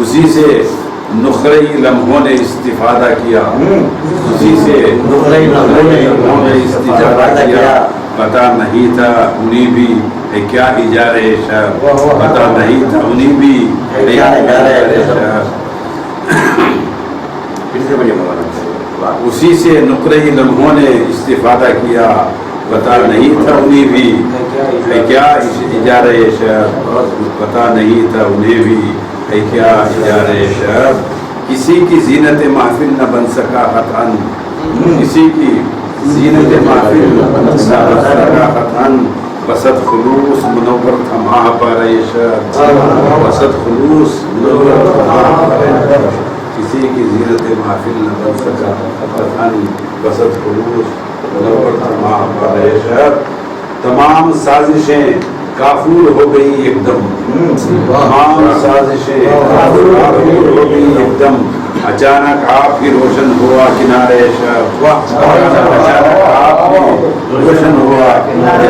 اسی سے نخرئی لمحوں نے استفادہ کیا, اسی سے نخرئی لمحوں نے استفادہ کیا. پتہ نہیں تھا انہیں بھی کیا اجارہ شب. پتہ نہیں تھا انہیں بھی کیا اجارہ شب. اسی سے نقرئی لمحوں نے استفادہ کیا, پتہ نہیں تھا انہیں بھی کیا اجارہ شب. پتہ نہیں تھا انہیں بھی کیا اجارہ شب. کسی کی زینت محفل نہ بن سکا قطعاً, کسی کی زینت محفل نہ بن سکا قطعاً. وسط خلوص منور تھا ماہ پارہ شب. وسط خلوص منور تھا ماہ پارہ شب. کسی کی زینت محفل نہ بن سکا قطعاً. وسط خلوص منور تھا ماہ پارہ شب. تمام سازشیں کافور ہو گئی ایک دم, تمام سازشیں کافور ہو گئی ایک دم. اچانک آپ ہی روشن ہوا کنارے شب. اچانک آپ ہی روشن ہوا کنارے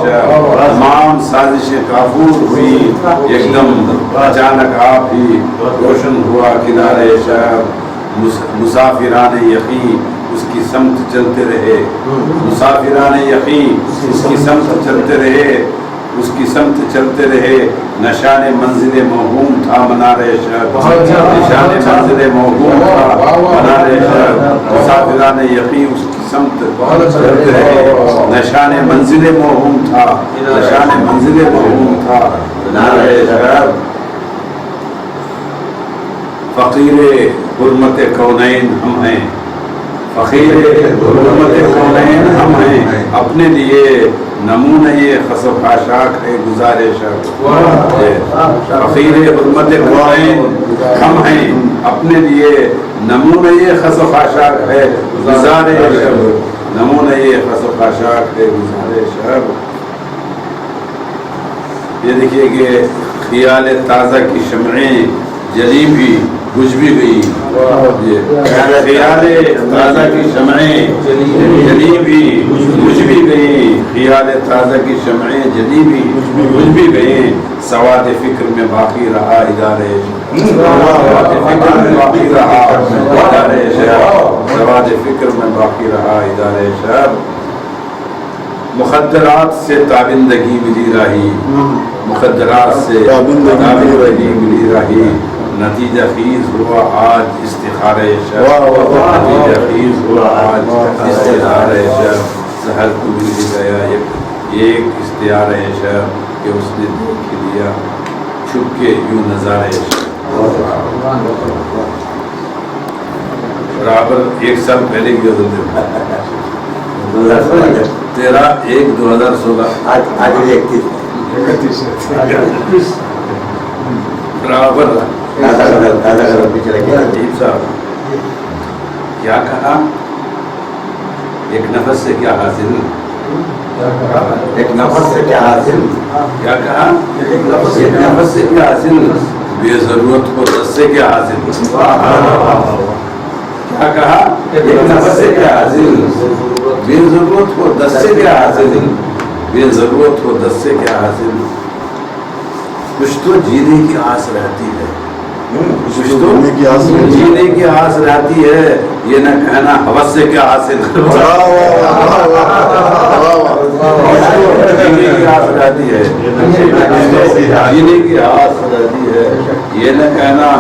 شب. تمام سازشیں کافور ہوئی ایک دم, اچانک آپ ہی روشن ہوا کنارے شب. مسافران یقین اس کی سمت چلتے رہے, مسافران یقین اس کی سمت چلتے رہے, اس کی سمت چلتے رہے. نشان منزل موہوم تھا منارہ شب. نشان منزل موہوم تھا منارہ شب. مسافران یقین اس کی سمت چلتے رہے. نشان منزل موہوم تھا, نشان منزل موہوم تھا منارہ شب. فقیر حرمت کونین ہم ہیں, فقیر حرمت کونین ہم ہیں. اپنے لیے نمونہ یہ خس و خاشاک ہے گزارے شب. فقیر حرمت کونین ہم ہیں, اپنے لیے نمونہ یہ خس و خاشاک ہے گزارے شب. نمونہ یہ خس و خاشاک ہے گزارے شب. یہ دیکھیے کہ خیال تازہ کی شمعیں جلی بھی بجھ بھی گئی. خیال تازہ کی شمعیں جلی بھی بجھ بھی گئی. خیال تازہ کی شمعیں جلی بھی بجھ بھی گئی. سواد فکر میں باقی رہا ادارے شب. سواد فکر میں باقی رہا ادارے شب. سواد فکر میں باقی رہا ادارے شب. مخدرات سے تابندگی ملی راہی, مخدرات سے تابندگی ملی راہی. نتیجہ خیز ہوا آج استخارہ شب. نتیجہ خیز ہوا آج استخارہ شب. سحر کو مل گیا ایک استعارہ شب کہ اس نے دیکھ لیا چھپ کے یوں نظارے برابر 1 سال پہلے کی حضرت 13/1/2016 آج بھی 31 برابر آدھا پیچھے رکھے عجیب صاحب کیا کہا ایک نفس سے کیا حاصل ایک نفس سے کیا حاصل کیا کہا ایک نفس سے کیا حاصل بے ضرورت کو 10 سے کیا حاصل کیا کہا ایک نفس سے کیا حاصل بے ضرورت کو 10 سے کیا حاصل بے ضرورت کو 10 سے کیا حاصل کچھ تو جینے کی آس رہتی ہے کچھ تو جینے کی آس رہتی ہے یہ نہ کہنا ہوس سے کیا حاصل جینے کی آس رہتی ہے جینے کی آس رہتی ہے یہ نہ کہنا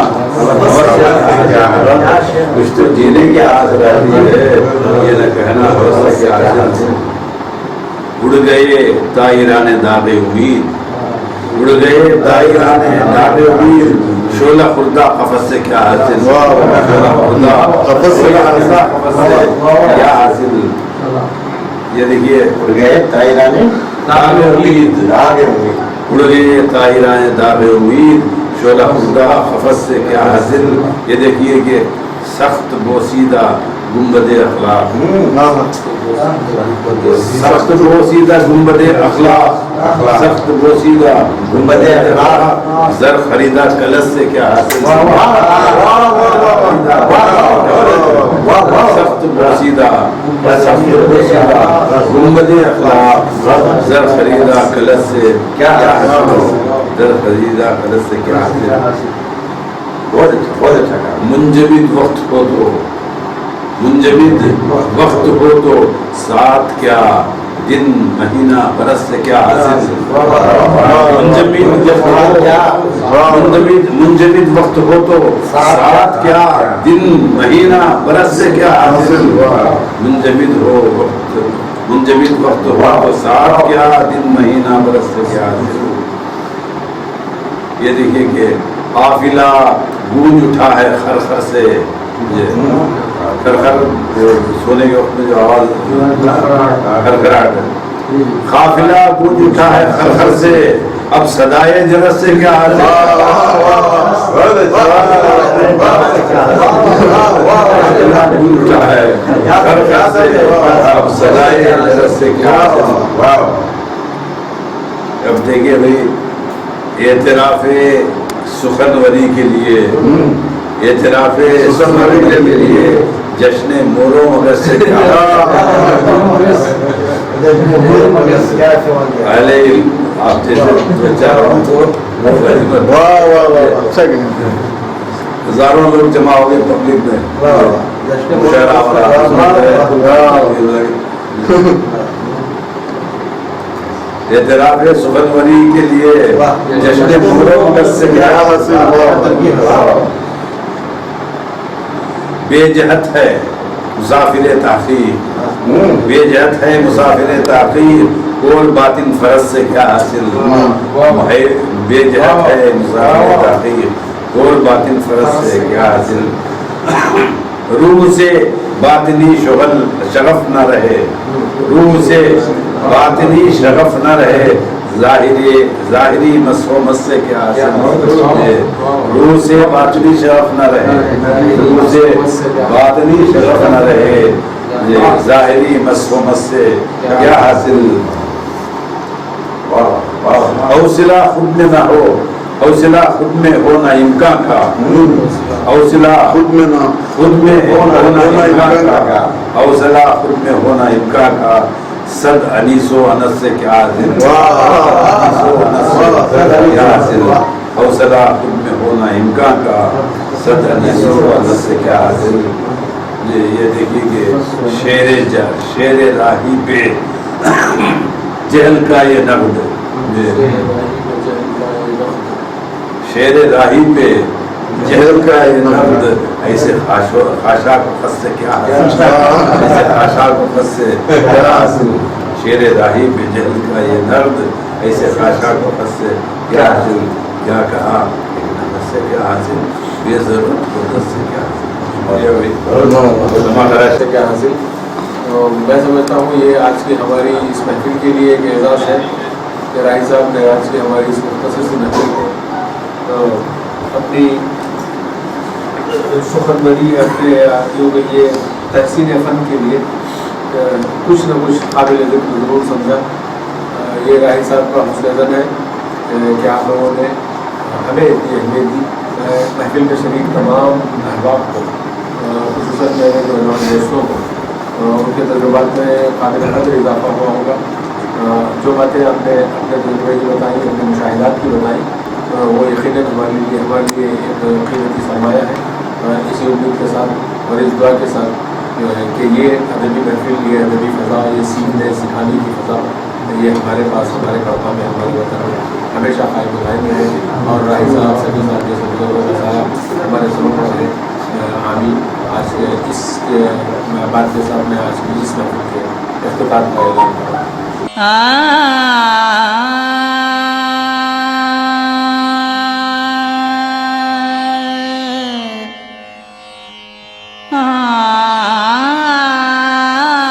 کچھ تو جینے کی آس رہتی ہے یہ نہ کہنا ہوس سے کیا حاصل اڑ گئے طائران داغ امید اڑ گئے طائران داغ امید شعلہ خوردہ قفس سے کیا حاصل شعلہ خوردہ قفس سے کیا حاصل یہ دیکھیے اڑ گئے طائران داغ امید اڑ گئے طائران داغ امید شعلہ خوردہ قفس سے کیا حاصل یہ دیکھیے کہ سخت بوسیدہ گنبد اخلاق سخت بوسیدہ گنبد اخلاق سخت بوسیدہ گنبد اخلاق زر خریدا کلس سے کیا حاصل سخت بوسیدہ گنبد اخلاق زر خریدا کلس سے کیا حاصل زر خریدا کلس سے کیا حاصل بہت اچھا منجمد وقت ہو تو منجمد وقت ہو تو ساتھ کیا دن مہینہ برس سے کیا حاصل منجمد وقت ہو تو ساتھ کیا دن مہینہ برس سے کیا حاصل منجمد وقت ہو تو ساتھ کیا دن مہینہ برس سے کیا حاصل یہ دیکھیے کہ قافلہ گونج اٹھا ہے خر خر سے خر خر سونے کے وقت میں جو آواز خرخراہٹ ہے قافلہ گونج اٹھا ہے خر خر سے اب صدائے جرس سے کیا حاصل گونج اٹھا ہے خر خر سے اب صدائے جرس سے کیا حاصل اب دیکھیے بھائی اعتراف سخنوری کے لیے اعتراف سخنوری کے لیے جشن مورو مگر سے کیا اہل علم آپ جیسے بیچاروں کو ہزاروں لوگ جمع ہو گئے پبلک میں مشاعرہ ہو رہا اعتراف سخنوری کے لیے جشن مورو مگر سے کیا بے جہت ہے مسافر تاخیر بے جہت ہے مسافر تاخیر کول باطن فرض سے کیا حاصل بے جہت ہے مسافر تاخیر کول باطن فرض سے کیا حاصل روح سے باطنی شغف نہ رہے روح سے باطنی شغف نہ رہے ظاہری مس و مس سے کیا حاصل روح سے باطنی شغف نہ رہے روح سے باطنی شغف نہ رہے ظاہری مس و مس سے کیا حاصل حوصلہ خود میں نہ ہو حوصلہ خود میں ہونا امکان کا حوصلہ خود میں ہونا امکان کا حوصلہ خود میں ہونا امکان کا صد انیس و انس سے کیا حاصل حوصلہ خود میں ہونا امکان کا صد انیس و انس سے کیا حاصل یہ دیکھیے کہ شیر راہی پہ جہل کا یہ نقد شیر راہی پہ جہل کا یہ نقد ایسے خاشا کو خس سے کیا حاصل ایسے خاشا کو خس سے کیا حاصل شیر راہی پہ جہل کا یہ نقد ایسے خاشا کو خس سے کیا حاصل کیا کہا لیکن حدث سے کیا حاصل بے ضرورت حدث سے کیا حاصل سے کیا حاصل. میں سمجھتا ہوں یہ آج کی ہماری اس محفل کے لیے ایک اعزاز ہے کہ راہی صاحب نے آج کی ہماری اس مختصر سی محفل کو اپنی سخنوری اپنے جو کہ یہ تحسین فن کے لیے کچھ نہ کچھ قابل ذکر ضرور سمجھا. یہ راہی صاحب کا حسن زن ہے کہ آپ لوگوں نے ہمیں اتنی اہمیت دی. محفل کے شریک تمام احباب کو خصوصاً میرے نوجوان دوستوں کو ان کے تجربات میں قابل قدر اضافہ ہوا ہوگا. جو باتیں آپ نے اپنے تجربے کی بتائیں اپنے مشاہدات کی بتائیں وہ یقیناً ہمارے لیے ایک قیمتی سرمایہ ہے. اسی امید کے ساتھ اور اس دعا کے ساتھ کہ یہ ادبی محفل یہ ادبی فضا یہ سیکھنے سکھانے کی فضا یہ ہمارے پاس ہمارے کڑپا میں ہمارے وطن میں ہمیشہ قائم قائم رہے اور راہی صاحب سبھی صاحب جیسے بزرگوں کا سایہ ہمارے سلوک پر ہے. آمین. آج کے اس بات کے ساتھ میں آج کی اس محفل کے اختتام کا اعلان کروں.